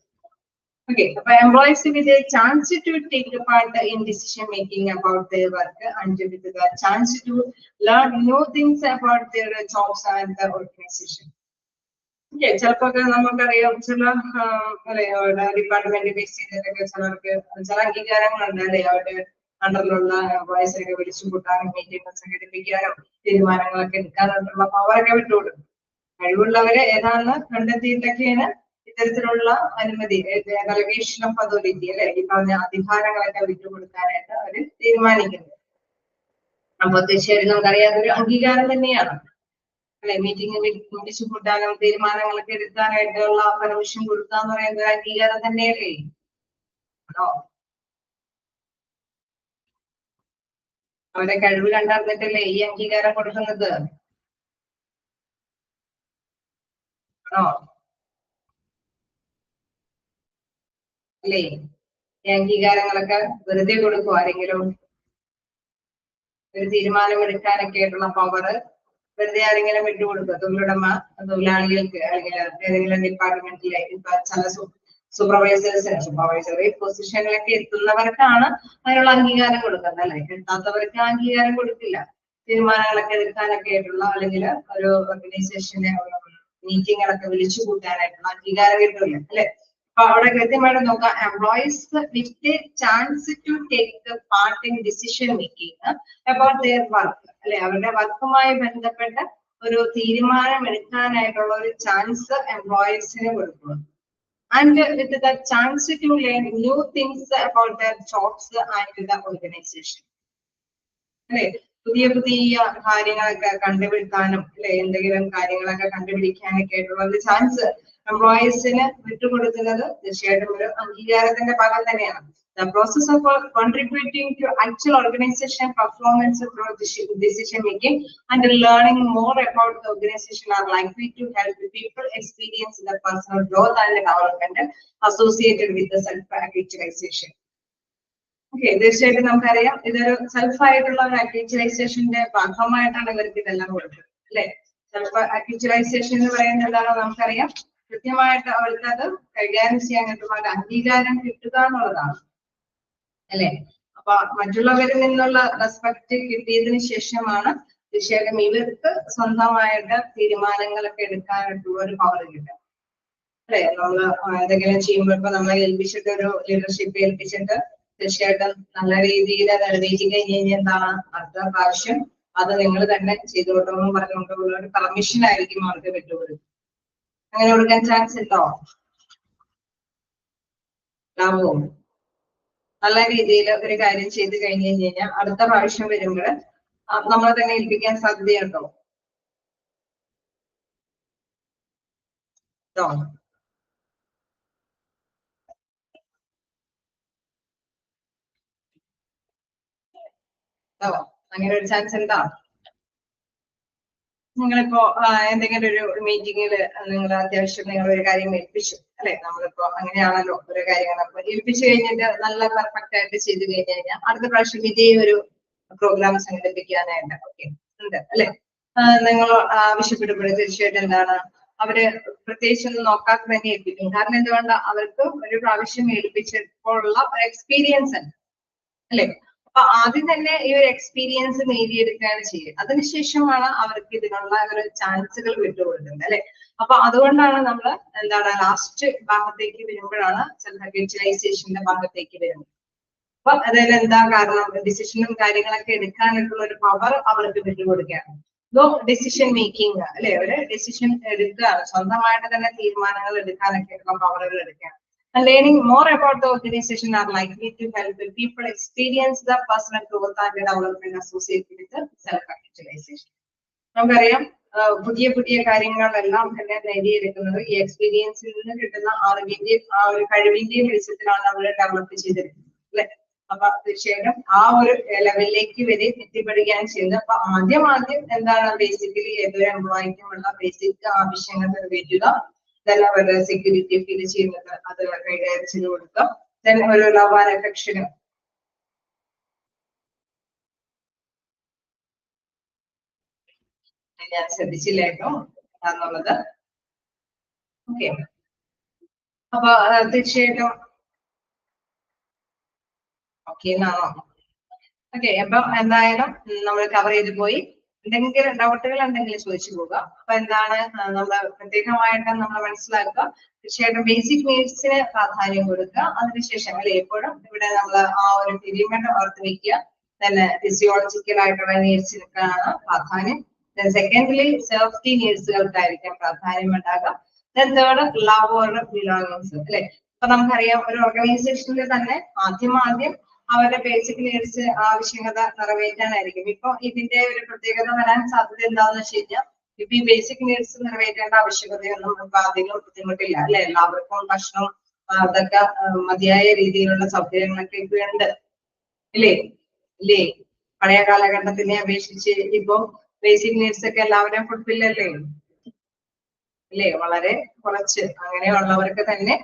Okay, employees with a chance to take part in decision making about their work and with the chance to learn new things about their jobs and the organization. Okay, ചിലപ്പോൾ നമുക്കറിയാം ചില ഡിപ്പാർട്ട്മെന്റ് ബേസ് ചെയ്തിട്ടൊക്കെ ചിലർക്ക് ചില അംഗീകാരങ്ങളുണ്ട് അല്ലെ, അവരുടെ അണ്ടറിലുള്ള എംപ്ലോയീസിനൊക്കെ വിളിച്ചു കൂട്ടാനും meeting സംഘടിപ്പിക്കാനും തീരുമാനങ്ങളൊക്കെ എടുക്കാനുള്ള പവറൊക്കെ വിട്ടുകൊടുക്കും. കഴിവുള്ളവരെ ഏതാണെന്ന് കണ്ടെത്തിയിട്ടൊക്കെയാണ് ഇത്തരത്തിലുള്ള അനുമതി ഡെലഗേഷൻ ഓഫ് അതോറിറ്റി അല്ലെ, ഈ പറഞ്ഞ അധികാരങ്ങളൊക്കെ വിട്ടുകൊടുക്കാനായിട്ട് അവര് തീരുമാനിക്കുന്നത്. അപ്പൊ തീർച്ചയായിട്ടും നമുക്കറിയാം അതൊരു അംഗീകാരം തന്നെയാണ് അല്ലെ. മീറ്റിംഗ് വിളിച്ചു കൂട്ടാനും തീരുമാനങ്ങളൊക്കെ എടുക്കാനായിട്ടുള്ള പെർമിഷൻ കൊടുക്കാന്ന് പറയുന്നത് ഒരു അംഗീകാരം തന്നെയല്ലേ ആണോ? അവരുടെ കഴിവ് കണ്ടറിഞ്ഞിട്ടല്ലേ ഈ അംഗീകാരം കൊടുക്കുന്നത് ആണോ അല്ലേ? ഈ അംഗീകാരങ്ങളൊക്കെ വെറുതെ കൊടുക്കും ആരെങ്കിലും? ഒരു തീരുമാനം എടുക്കാനൊക്കെ ആയിട്ടുള്ള പവറ് വെറുതെ ആരെങ്കിലും വിട്ടുകൊടുക്കുക? തൊഴിലുടമ തൊഴിലാളികൾക്ക് അല്ലെങ്കിൽ ഏതെങ്കിലും ഡിപ്പാർട്ട്മെന്റിലെ ചില സൂപ്പർവൈസറി പൊസിഷനിലൊക്കെ എത്തുന്നവർക്കാണ് അതിനുള്ള അംഗീകാരം കൊടുക്കുന്നത് അല്ലെ. എത്താത്തവർക്ക് അംഗീകാരം കൊടുക്കില്ല. തീരുമാനങ്ങളൊക്കെ എടുക്കാനൊക്കെ ആയിട്ടുള്ള അല്ലെങ്കിൽ ഒരു ഓർഗനൈസേഷനെ മീറ്റിങ്ങുകളൊക്കെ വിളിച്ചു കൂട്ടാനായിട്ടുള്ള അംഗീകാരം കിട്ടില്ല അല്ലെ. അപ്പൊ അവിടെ കൃത്യമായിട്ട് നോക്കാം, employees with chance to take part in decision making about their work അല്ലെ, അവരുടെ വർക്കുമായി ബന്ധപ്പെട്ട ഒരു തീരുമാനം എടുക്കാനായിട്ടുള്ള ഒരു ചാൻസ് എംപ്ലോയീസിന് കൊടുക്കുന്നു. And with the chance to learn new things about their jobs and the organization. അല്ലെ, പുതിയ പുതിയ കാര്യങ്ങളൊക്കെ കണ്ടുപിടിക്കാനും അല്ലെ എന്തെങ്കിലും കാര്യങ്ങളൊക്കെ കണ്ടുപിടിക്കാനൊക്കെ ആയിട്ടുള്ള ഒരു ചാൻസ് എംപ്ലോയീസിന് വിട്ടുകൊടുക്കുന്നത് തീർച്ചയായിട്ടും ഒരു അംഗീകാരത്തിന്റെ ഭാഗം തന്നെയാണ്. The process of contributing to actual organization performance through decision making and learning more about the organization are likely to help people experience the personal growth and development associated with the self-actualization. Okay, തീർച്ചയായിട്ടും നമുക്കറിയാം ഇതൊരു self ആയിട്ടുള്ള ഒരു ആക്ച്വലൈസേഷന്റെ ഭാഗമായിട്ടാണ് ഇവർക്ക് ഇതെല്ലാം കൊടുക്കുന്നത് അല്ലെ. സെൽഫ് ആക്ച്വലൈസേഷൻ എന്ന് പറയുന്നത് എന്താണോ നമുക്കറിയാം, കൃത്യമായിട്ട് അവർക്ക് അത് കൈകാര്യം ചെയ്യാനായിട്ടുള്ള ഒരു അംഗീകാരം കിട്ടുക എന്നുള്ളതാണ് അല്ലെ. അപ്പൊ മറ്റുള്ളവരിൽ നിന്നുള്ള റെസ്പെക്ട് കിട്ടിയതിനു ശേഷമാണ് തീർച്ചയായിട്ടും ഇവർക്ക് സ്വന്തമായിട്ട് തീരുമാനങ്ങളൊക്കെ എടുക്കാനായിട്ടുള്ള ഒരു പവർ കിട്ടുക അല്ലെ. നമ്മള് എന്തെങ്കിലും ചെയ്യുമ്പോൾ ഇപ്പൊ നമ്മളെ ഏൽപ്പിച്ചിട്ട് ഒരു ലീഡർഷിപ്പ് ഏൽപ്പിച്ചിട്ട് തീർച്ചയായിട്ടും നല്ല രീതിയിൽ അത് എഴുതിയിട്ട് കഴിഞ്ഞ് എന്താണ് അടുത്ത പ്രാവശ്യം അത് നിങ്ങൾ തന്നെ ചെയ്തോട്ടെന്ന് പറഞ്ഞുകൊണ്ടുള്ള ഒരു പെർമിഷൻ ആയിരിക്കും അവർക്ക് വിട്ടുകൊടുക്കുക. അങ്ങനെ കൊടുക്കാൻ ചാൻസ് ഉണ്ടോ? ലാഭവും നല്ല രീതിയിൽ ഒരു കാര്യം ചെയ്ത് കഴിഞ്ഞ് കഴിഞ്ഞാൽ അടുത്ത പ്രാവശ്യം വരുമ്പോൾ നമ്മളെ തന്നെ ഏൽപ്പിക്കാൻ സാധ്യതയുണ്ടോ? അങ്ങനെ ഒരു ചാൻസ് ഉണ്ടോ? നിങ്ങളിപ്പോ എന്തെങ്കിലും ഒരു മീറ്റിങ്ങില് നിങ്ങൾ അത്യാവശ്യം നിങ്ങൾ ഒരു കാര്യം ഏൽപ്പിച്ചു അല്ലെ, നമ്മളിപ്പോ അങ്ങനെയാണല്ലോ ഓരോ കാര്യങ്ങൾ ഏൽപ്പിച്ചു കഴിഞ്ഞിട്ട് നല്ല പെർഫെക്റ്റ് ആയിട്ട് ചെയ്ത് കഴിഞ്ഞാൽ അടുത്ത പ്രാവശ്യം ഇതേ ഒരു പ്രോഗ്രാം സംഘടിപ്പിക്കാനായിട്ട് ഒക്കെ ഉണ്ട് അല്ലെ. നിങ്ങൾ ആവശ്യപ്പെടുമ്പോൾ തീർച്ചയായിട്ടും എന്താണ് അവര് പ്രത്യേകിച്ചൊന്നും നോക്കാതെ തന്നെ ഏൽപ്പിക്കും. കാരണം എന്തുകൊണ്ട് അവർക്ക് ഒരു പ്രാവശ്യം ഏൽപ്പിച്ചപ്പോഴുള്ള എക്സ്പീരിയൻസ് ഉണ്ട് അല്ലെ. അപ്പൊ ആദ്യം തന്നെ ഈ ഒരു എക്സ്പീരിയൻസ് നേടിയെടുക്കുകയാണ് ചെയ്യുക. അതിനുശേഷമാണ് അവർക്ക് ഇതിനുള്ള ഒരു ചാൻസുകൾ വിട്ടുകൊടുക്കുന്നത് അല്ലെ. അപ്പൊ അതുകൊണ്ടാണ് നമ്മൾ എന്താണ് ലാസ്റ്റ് ഭാഗത്തേക്ക് വരുമ്പോഴാണ് യൂട്ടിലൈസേഷന്റെ ഭാഗത്തേക്ക് വരുന്നത്. അപ്പൊ അതായത് എന്താ കാരണം ഡിസിഷനും കാര്യങ്ങളൊക്കെ എടുക്കാനായിട്ടുള്ള ഒരു പവർ അവർക്ക് വിട്ടുകൊടുക്കുകയാണ്. ഡിസിഷൻ മേക്കിംഗ് അല്ലെ, ഒരു ഡിസിഷൻ എടുക്കുകയാണ്, സ്വന്തമായിട്ട് തന്നെ തീരുമാനങ്ങൾ എടുക്കാനൊക്കെ പവറുകൾ എടുക്കുകയാണ്. And learning more about the organization are likely to help the people experience the personal growth and development associated with the self-actualization. നമുക്കറിയാം പുതിയ പുതിയ കാര്യങ്ങളെല്ലാം തന്നെ നേടിയെടുക്കുന്നത് ഈ എക്സ്പീരിയൻസിൽ നിന്ന് കിട്ടുന്ന അറിവിന്റെയും ആ ഒരു കഴിവിന്റെയും വെളിച്ചത്തിലാണ് നമ്മൾ ഡെവലപ്പ് ചെയ്തെടുക്കുന്നത് അല്ലെ. അപ്പൊ തീർച്ചയായിട്ടും ആ ഒരു ലെവലിലേക്ക് വരെ എത്തിപ്പെടുകയാണ് ചെയ്യുന്നത്. അപ്പൊ ആദ്യം എന്താണ് ബേസിക്കലി ഏതൊരു എംപ്ലോയിക്കുമുള്ള ബേസിക് ആവശ്യങ്ങൾ നിറവേറ്റുക, അവരുടെ സെക്യൂരിറ്റി ഫീൽ ചെയ്യുന്നത് അത് കൈകാര്യം ചെയ്ത് കൊടുക്കുക, then ഒരു ലവ് ആൻഡ് അഫെക്ഷന് ഞാൻ ശ്രദ്ധിച്ചില്ലായിരുന്നു എന്നുള്ളത്. ഓക്കെ, അപ്പൊ തീർച്ചയായിട്ടും ഓക്കെ എന്നാണോ? ഓക്കെ, അപ്പൊ എന്തായാലും നമ്മൾ കവർ ചെയ്ത് പോയി. എന്തെങ്കിലും ഡൗട്ടുകൾ ഉണ്ടെങ്കിൽ ചോദിച്ചു പോവുക. അപ്പൊ എന്താണ് നമ്മൾ പ്രത്യേകമായിട്ട് നമ്മൾ മനസ്സിലാക്കുക, തീർച്ചയായിട്ടും ബേസിക് നീഡ്സിന് പ്രാധാന്യം കൊടുക്കുക. അതിനുശേഷം അല്ലെ എപ്പോഴും ഇവിടെ നമ്മൾ ആ ഒരു പിരിമെന്റ് ഓർത്ത് വെക്കുക. തന്നെ ഫിസിയോളജിക്കൽ ആയിട്ടുള്ള നീഡ്സിനൊക്കെയാണ് പ്രാധാന്യം. സെക്കൻഡ്ലി സേഫ്റ്റി നീഡ്സുകൾക്കായിരിക്കും പ്രാധാന്യം ഉണ്ടാകുക. തേർഡ് ലവ് ഓർ ബിലോങ്ങിങ്സ് അല്ലെ. അപ്പൊ നമുക്കറിയാം ഒരു ഓർഗനൈസേഷനിൽ തന്നെ ആദ്യം അവരുടെ ബേസിക് നീഡ്സ് ആവശ്യകത നിറവേറ്റാനായിരിക്കും. ഇപ്പൊ ഇതിന്റെ ഒരു പ്രത്യേകത വരാൻ സാധ്യത എന്താണെന്ന് വെച്ച് കഴിഞ്ഞാൽ ഇപ്പൊ ഈ ബേസിക് നീഡ്സ് നിറവേറ്റേണ്ട ആവശ്യകതയൊന്നും നമുക്ക് അധികം ബുദ്ധിമുട്ടില്ല അല്ലെ. എല്ലാവർക്കും ഭക്ഷണം അതൊക്കെ മതിയായ രീതിയിലുള്ള സൗകര്യങ്ങളൊക്കെ ഇപ്പൊ ഉണ്ട് ഇല്ലേ. പഴയ കാലഘട്ടത്തിനെ അപേക്ഷിച്ച് ഇപ്പൊ ബേസിക് നീഡ്സ് ഒക്കെ എല്ലാവരും ഫുൾഫിൽ അല്ലേ. വളരെ കുറച്ച് അങ്ങനെയുള്ളവർക്ക് തന്നെ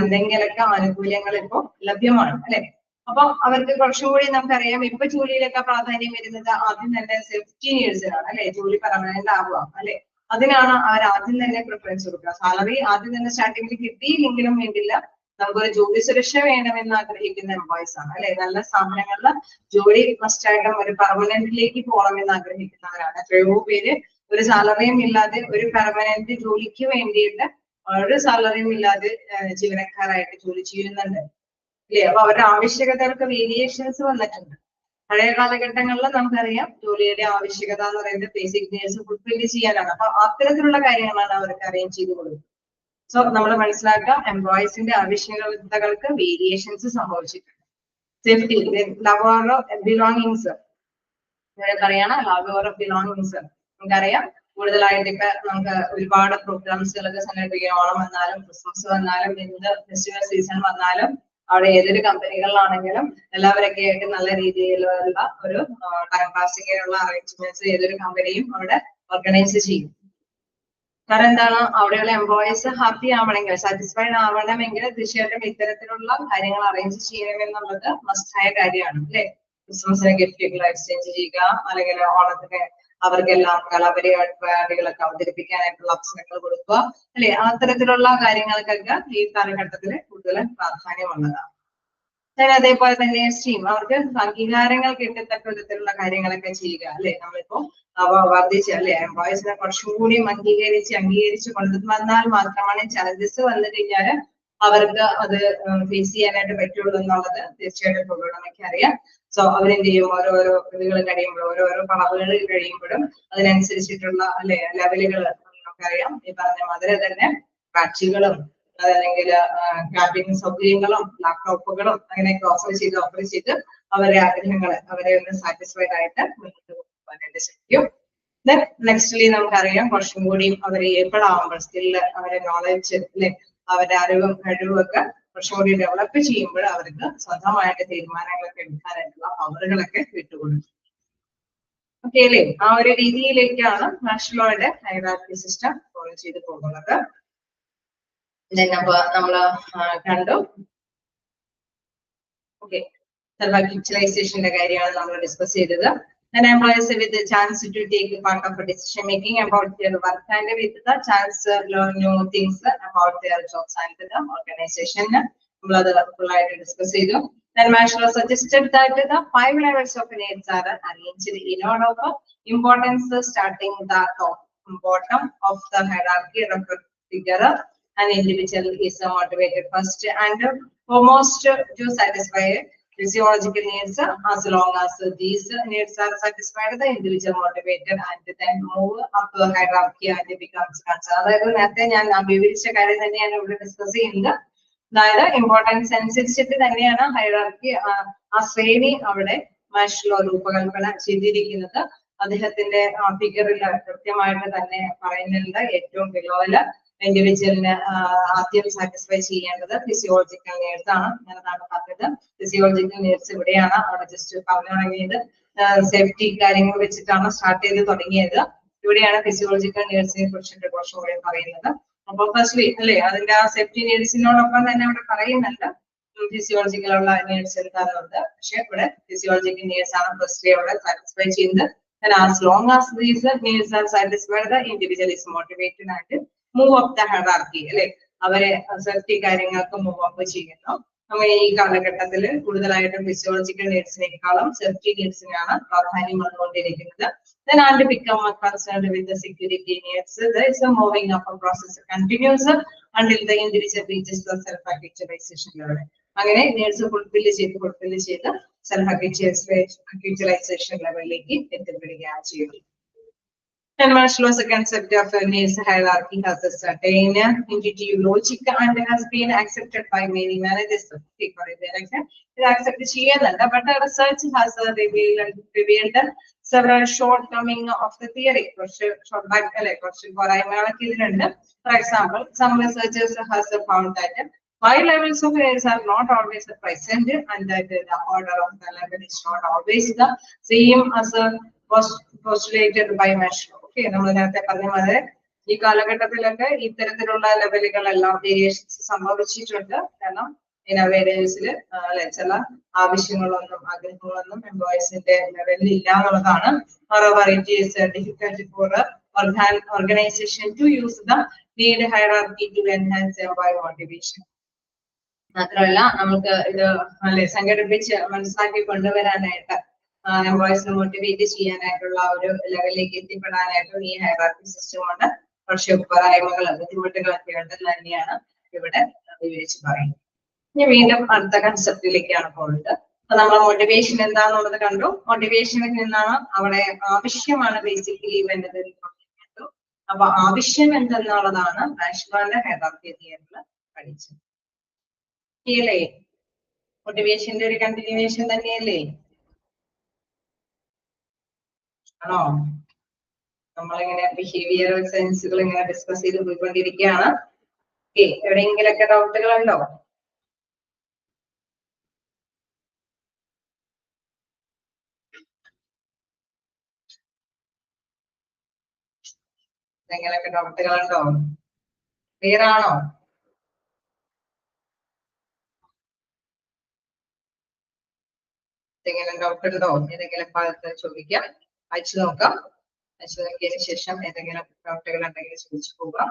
എന്തെങ്കിലൊക്കെ ആനുകൂല്യങ്ങൾ ഇപ്പൊ ലഭ്യമാണ് അല്ലെ. അപ്പൊ അവർക്ക് കുറച്ചും കൂടി നമുക്കറിയാം ഇപ്പൊ ജോലിയിലൊക്കെ പ്രാധാന്യം വരുന്നത് ആദ്യം തന്നെ സേഫ്റ്റി നീഡ്സിനാണ് അല്ലെ. ജോലി പെർമനന്റ് ആവുക അല്ലെ, അതിനാണ് അവർ ആദ്യം തന്നെ പ്രിഫറൻസ് കൊടുക്കുക. സാലറി ആദ്യം തന്നെ സ്റ്റാർട്ടിങ്ങിൽ കിട്ടിയില്ലെങ്കിലും വേണ്ടില്ല, നമുക്കൊരു ജോലി സുരക്ഷ വേണമെന്ന് ആഗ്രഹിക്കുന്ന എംപ്ലോയീസ് ആണ് അല്ലെ. നല്ല സ്ഥാപനങ്ങളില് ജോലി മസ്റ്റായിട്ടും ഒരു പെർമനന്റിലേക്ക് പോകണമെന്ന് ആഗ്രഹിക്കുന്നവരാണ്. എത്രയോ പേര് ഒരു സാലറിയും ഇല്ലാതെ ഒരു പെർമനന്റ് ജോലിക്ക് വേണ്ടിയിട്ട് ഒരു സാലറിയും ഇല്ലാതെ ജീവനക്കാരായിട്ട് ജോലി ചെയ്യുന്നുണ്ട് അല്ലെ. അപ്പൊ അവരുടെ ആവശ്യകതകൾക്ക് വേരിയേഷൻസ് വന്നിട്ടുണ്ട്. പഴയ കാലഘട്ടങ്ങളിൽ നമുക്കറിയാം ജോലിയുടെ ആവശ്യകത എന്ന് പറയുന്നത് ബേസിക് നീഡ്സ് ഫുൾഫിൽ ചെയ്യാനാണ്. അപ്പൊ അത്തരത്തിലുള്ള കാര്യങ്ങളാണ് അവർക്ക് അറേഞ്ച് ചെയ്ത് കൊടുക്കുന്നത്. സോ നമ്മൾ മനസ്സിലാക്കുക എംപ്ലോയീസിന്റെ ആവശ്യകതകൾക്ക് വേരിയേഷൻസ് സംഭവിച്ചിട്ടുണ്ട്. സേഫ്റ്റി, ലവ് ഓർ ബിലോങ്ങിങ്സ് പറയാണ്. ലവ് ഓർ ബിലോങ്ങിങ്സ് നമുക്കറിയാം കൂടുതലായിട്ട് ഇപ്പൊ നമുക്ക് ഒരുപാട് പ്രോഗ്രാംസുകളൊക്കെ സംഘടിപ്പിക്കുക. ഓണം വന്നാലും ക്രിസ്മസ് വന്നാലും എന്ത് ഫെസ്റ്റിവൽ സീസൺ വന്നാലും അവിടെ ഏതൊരു കമ്പനികളിലാണെങ്കിലും എല്ലാവരൊക്കെ ആയിട്ട് നല്ല രീതിയിലുള്ള ഒരു ടൈം പാസിങ്ങിനുള്ള അറേഞ്ച്മെന്റ്സ് ഏതൊരു കമ്പനിയും അവിടെ ഓർഗനൈസ് ചെയ്യും. കാരണം എന്താണ് അവിടെയുള്ള എംപ്ലോയീസ് ഹാപ്പി ആവണമെങ്കിൽ സാറ്റിസ്ഫൈഡ് ആവണമെങ്കിൽ തീർച്ചയായിട്ടും ഇത്തരത്തിലുള്ള കാര്യങ്ങൾ അറേഞ്ച് ചെയ്യണമെന്നുള്ളത് മസ്റ്റായ കാര്യമാണ് അല്ലെ. ക്രിസ്മസിന് ഗിഫ്റ്റുകൾ എക്സ്ചേഞ്ച് ചെയ്യുക, അല്ലെങ്കിൽ ഓണത്തിന് അവർക്കെല്ലാം കലാപരിപാടികളൊക്കെ അവതരിപ്പിക്കാനായിട്ടുള്ള അവസരങ്ങൾ കൊടുക്കുക അല്ലെ. അത്തരത്തിലുള്ള കാര്യങ്ങൾക്കൊക്കെ ഈ കാലഘട്ടത്തിൽ കൂടുതൽ പ്രാധാന്യമുള്ളതാണ്. അതേപോലെ തന്നെ സ്റ്റീം അവർക്ക് അംഗീകാരങ്ങൾ കിട്ടത്തക്ക വിധത്തിലുള്ള കാര്യങ്ങളൊക്കെ ചെയ്യുക അല്ലെ. നമ്മളിപ്പോ വർദ്ധിച്ച് അല്ലെ എംപ്ലോയീസിനെ കുറച്ചും കൂടി അംഗീകരിച്ച് കൊണ്ടുവന്നാൽ മാത്രമാണ് ചലഞ്ചസ് വന്നു കഴിഞ്ഞാൽ അവർക്ക് അത് ഫേസ് ചെയ്യാനായിട്ട് പറ്റുള്ളൂ എന്നുള്ളത് തീർച്ചയായിട്ടും തൊഴിലുടമയ്ക്ക് അറിയാം. സോ അവരെന്ത് ചെയ്യും, ഓരോരോ ഇതുകൾ കഴിയുമ്പോഴും ഓരോരോ പളവുകൾ കഴിയുമ്പോഴും അതിനനുസരിച്ചിട്ടുള്ള അല്ലെ ലെവലുകൾ നമുക്കറിയാം. ഈ പറഞ്ഞ മാതിരി തന്നെ ബാച്ചുകളും അതല്ലെങ്കിൽ ക്യാബിൻ സൗകര്യങ്ങളും ലാപ്ടോപ്പുകളും അങ്ങനെയൊക്കെ ഓഫർ ചെയ്ത് അവരുടെ ആഗ്രഹങ്ങള് അവരെ ഒന്ന് സാറ്റിസ്ഫൈഡ് ആയിട്ട് മുന്നോട്ട് കൊണ്ടുപോകാനായിട്ട് ശ്രമിക്കും. ദെൻ നെക്സ്റ്റ്ലി നമുക്കറിയാം കുറച്ചും കൂടി അവരെ ഏർപ്പെടാവുമ്പോൾ സ്കില്ല് അവരുടെ നോളജ് അല്ലെ അവരുടെ അറിവും കഴിവും ഒക്കെ കുറച്ചും കൂടി ഡെവലപ്പ് ചെയ്യുമ്പോൾ അവർക്ക് സ്വന്തമായിട്ട് തീരുമാനങ്ങളൊക്കെ എടുക്കാനായിട്ടുള്ള പവറുകളൊക്കെ വിട്ടുകൊടുക്കും. ഓക്കെ അല്ലേ? ആ ഒരു രീതിയിലേക്കാണ് മാഷ്ലോയുടെ ഹൈറാർക്കി സിസ്റ്റം ഫോളോ ചെയ്ത് പോകുന്നത്. നമ്മള് കണ്ടു. ഓക്കെ, സെൽഫ് കാര്യമാണ് നമ്മൾ ഡിസ്കസ് ചെയ്തത്. An employees with the chance to take part of a decision making about their work and with the chance to learn new things about their jobs and the organization. നമ്മളത് ഫുള്ളായിട്ട് discuss ചെയ്തു. Then Maslow suggested that the 5 levels of needs are arranged in order of importance, starting the top bottom of the hierarchy figure. An individual is motivated first and foremost to satisfy physiological needs. As long as these needs are satisfied, the individual motivated and then move up the hierarchy and becomes concerned. അതായത് നേരത്തെ ഞാൻ വിവരിച്ച കാര്യം തന്നെയാണ് ഇവിടെ discuss ചെയ്യുന്നത്. അതായത് importance അനുസരിച്ചിട്ട് തന്നെയാണ് ഹൈറാർക്കി ആ ശ്രേണി അവിടെ മാഷ്ലോ രൂപകൽപ്പന ചെയ്തിരിക്കുന്നത്. അദ്ദേഹത്തിന്റെ ഫിഗറിൽ കൃത്യമായിട്ട് തന്നെ പറയുന്നുണ്ട്. ഏറ്റവും ബിലോയില് ഇൻഡിവിജ്വലിന് ആദ്യം സാറ്റിസ്ഫൈ ചെയ്യേണ്ടത് ഫിസിയോളജിക്കൽ നീഡ്സ് ആണ്. ഞാനതാണ് പറഞ്ഞത്. ഫിസിയോളജിക്കൽ നീഡ്സ് ഇവിടെയാണ് അവിടെ ജസ്റ്റ് പറഞ്ഞു തുടങ്ങിയത്. സേഫ്റ്റി കാര്യങ്ങൾ വെച്ചിട്ടാണ് സ്റ്റാർട്ട് ചെയ്ത് തുടങ്ങിയത്. ഇവിടെയാണ് ഫിസിയോളജിക്കൽ നീഡ്സിനെ കുറിച്ചിട്ട് കുറച്ചും കൂടെ പറയുന്നത്. അപ്പൊ ഫസ്റ്റ്ലി അല്ലെ, അതിന്റെ ആ സേഫ്റ്റി നീഡ്സിനോടൊപ്പം തന്നെ ഇവിടെ പറയുന്നുണ്ട് ഫിസിയോളജിക്കൽ ഉള്ള നീഡ്സ് എന്താണെന്നുണ്ട്. പക്ഷെ ഇവിടെ ഫിസിയോളജിക്കൽ നീഡ്സ് ആണ് ഫസ്റ്റ്ലി അവിടെ സാറ്റിസ്ഫൈ ചെയ്യുന്നത്. And as long as these needs are satisfied, the individual is motivated and move up the hierarchy. അല്ലെ, അവരെ സേഫ്റ്റി കാര്യങ്ങൾക്ക് മൂവ് അപ്പ് ചെയ്യുന്നു. നമ്മൾ ഈ കാലഘട്ടത്തിൽ കൂടുതലായിട്ടും ഫിസിയോളജിക്കൽ നീഡ്സിനേക്കാളും സേഫ്റ്റി നീഡ്സിനാണ് പ്രാധാന്യം വന്നുകൊണ്ടിരിക്കുന്നത്. Then and become concerned with the security needs. There is a moving up a process continues until the individual reaches the self-actualization level. അങ്ങനെ നീഡ്സ് ഫുൾഫിൽ ചെയ്ത് സെൽഫ് ആക്ച്വലൈസേഷൻ ലെവലിലേക്ക് എത്തിപ്പെടുകയാണ് ചെയ്യുന്നത്. And Maslow's concept of needs hierarchy has a certain intuitive logic and has been accepted by many managers. It accepted ചെയ്യുന്നുണ്ട്, but research has revealed several shortcomings of the theory. കുറച്ച് പോരായ്മകളൊക്കെ ഇതിലുണ്ട്. For example, some researchers has found that 5 levels of needs are not always present and that the order of the level is not always the same as postulated by Maslow. നമ്മൾ നേരത്തെ പറഞ്ഞ പോലെ ഈ കാലഘട്ടത്തിലൊക്കെ ഇത്തരത്തിലുള്ള ലെവലുകളെല്ലാം variations സംഭവിച്ചിട്ടുണ്ട്. കാരണം ഇന്നോവേറ്റേഴ്സിൽ ചില ആവശ്യങ്ങളൊന്നും ആഗ്രഹങ്ങളൊന്നും എംപ്ലോയീസിന്റെ ലെവലിൽ ഇല്ല എന്നുള്ളതാണ്. However, it is difficult for organization to use the need hierarchy to enhance employee motivation. മാത്രമല്ല നമുക്ക് ഇത് സംഘടിപ്പിച്ച് മനസ്സിലാക്കി കൊണ്ടുവരാനായിട്ട് എംപ്ലോയീസിനെ മോട്ടിവേറ്റ് ചെയ്യാനായിട്ടുള്ള ഒരു ലെവലിലേക്ക് എത്തിപ്പെടാനായിട്ടും ഈ ഹൈറാർക്കി സിസ്റ്റം കൊണ്ട് കുറച്ച് പോരായ്മകൾ ബുദ്ധിമുട്ടുകളൊക്കെ ഉണ്ടെന്ന് തന്നെയാണ് ഇവിടെ വിവരിച്ച് പറയുന്നത്. ഇനി വീണ്ടും അടുത്ത കൺസെപ്റ്റിലേക്കാണ് പോകുന്നത്. അപ്പൊ നമ്മൾ മോട്ടിവേഷൻ എന്താണെന്നുള്ളത് കണ്ടു. മോട്ടിവേഷനിൽ നിന്നാണ് അവിടെ ആവശ്യമാണ് ബേസിക്കലി വേണ്ടത് കണ്ടു. അപ്പൊ ആവശ്യം എന്തെന്നുള്ളതാണ് മാഷ്ലോന്റെ ഹൈറാർക്കി തിയറിയിൽ പഠിച്ചത്. അല്ലേ? മോട്ടിവേഷന്റെ ഒരു കണ്ടിന്യൂവേഷൻ തന്നെയല്ലേ? ആണോ? നമ്മളിങ്ങനെ ബിഹേവിയറൽ സയൻസുകൾ ഇങ്ങനെ ഡിസ്കസ് ചെയ്ത് പോയിക്കൊണ്ടിരിക്കുകയാണ്. എവിടെയെങ്കിലൊക്കെ ഡൗട്ടുകൾ ഉണ്ടോ? എന്തെങ്കിലൊക്കെ ഡൗട്ടുകൾ ഉണ്ടോ? ക്ലിയർ ആണോ? എന്തെങ്കിലും ഡൗട്ട് ഉണ്ടോ? ഏതെങ്കിലും ഭാഗത്ത് ചോദിക്കാം. അയച്ചു നോക്കാം. അയച്ചു നോക്കിയതിനു ശേഷം ഏതെങ്കിലും ഡൗട്ടുകൾ ഉണ്ടെങ്കിൽ ചോദിച്ചു പോകാം.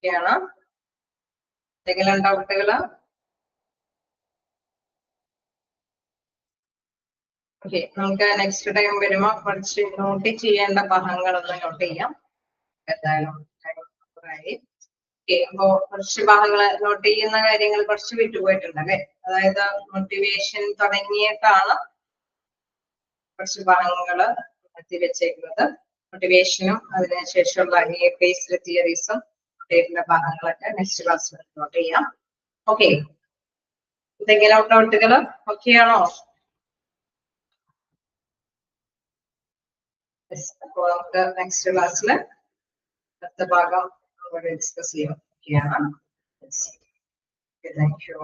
ഓക്കെയാണോ? എന്തെങ്കിലും ഡൗട്ടുകള്? ഓക്കെ, നമുക്ക് നെക്സ്റ്റ് ടൈം വരുമ്പോ കുറച്ച് നോട്ട് ചെയ്യേണ്ട ഭാഗങ്ങളൊന്ന് നോട്ട് ചെയ്യാം. എന്തായാലും അപ്പോ കുറച്ച് ഭാഗങ്ങള് നോട്ട് ചെയ്യുന്ന കാര്യങ്ങൾ കുറച്ച് വിട്ടുപോയിട്ടുണ്ട് അല്ലെ. അതായത് മോട്ടിവേഷൻ തുടങ്ങിയിട്ടാണ് കുറച്ച് ഭാഗങ്ങള് എത്തി വെച്ചേക്കുന്നത്. മോട്ടിവേഷനും അതിനുശേഷമുള്ള ബേസ്ഡ് തിയറീസും ഭാഗങ്ങളൊക്കെ നെക്സ്റ്റ് ക്ലാസ്സിൽ നോട്ട് ചെയ്യാം. ഓക്കെ, എന്തെങ്കിലും ഡൗട്ടുകള്? ഓക്കെയാണോ? അപ്പോൾ നമുക്ക് നെക്സ്റ്റ് ക്ലാസ്സില് അടുത്ത ഭാഗം ഡിസ്കസ് ചെയ്യാം. Thank you.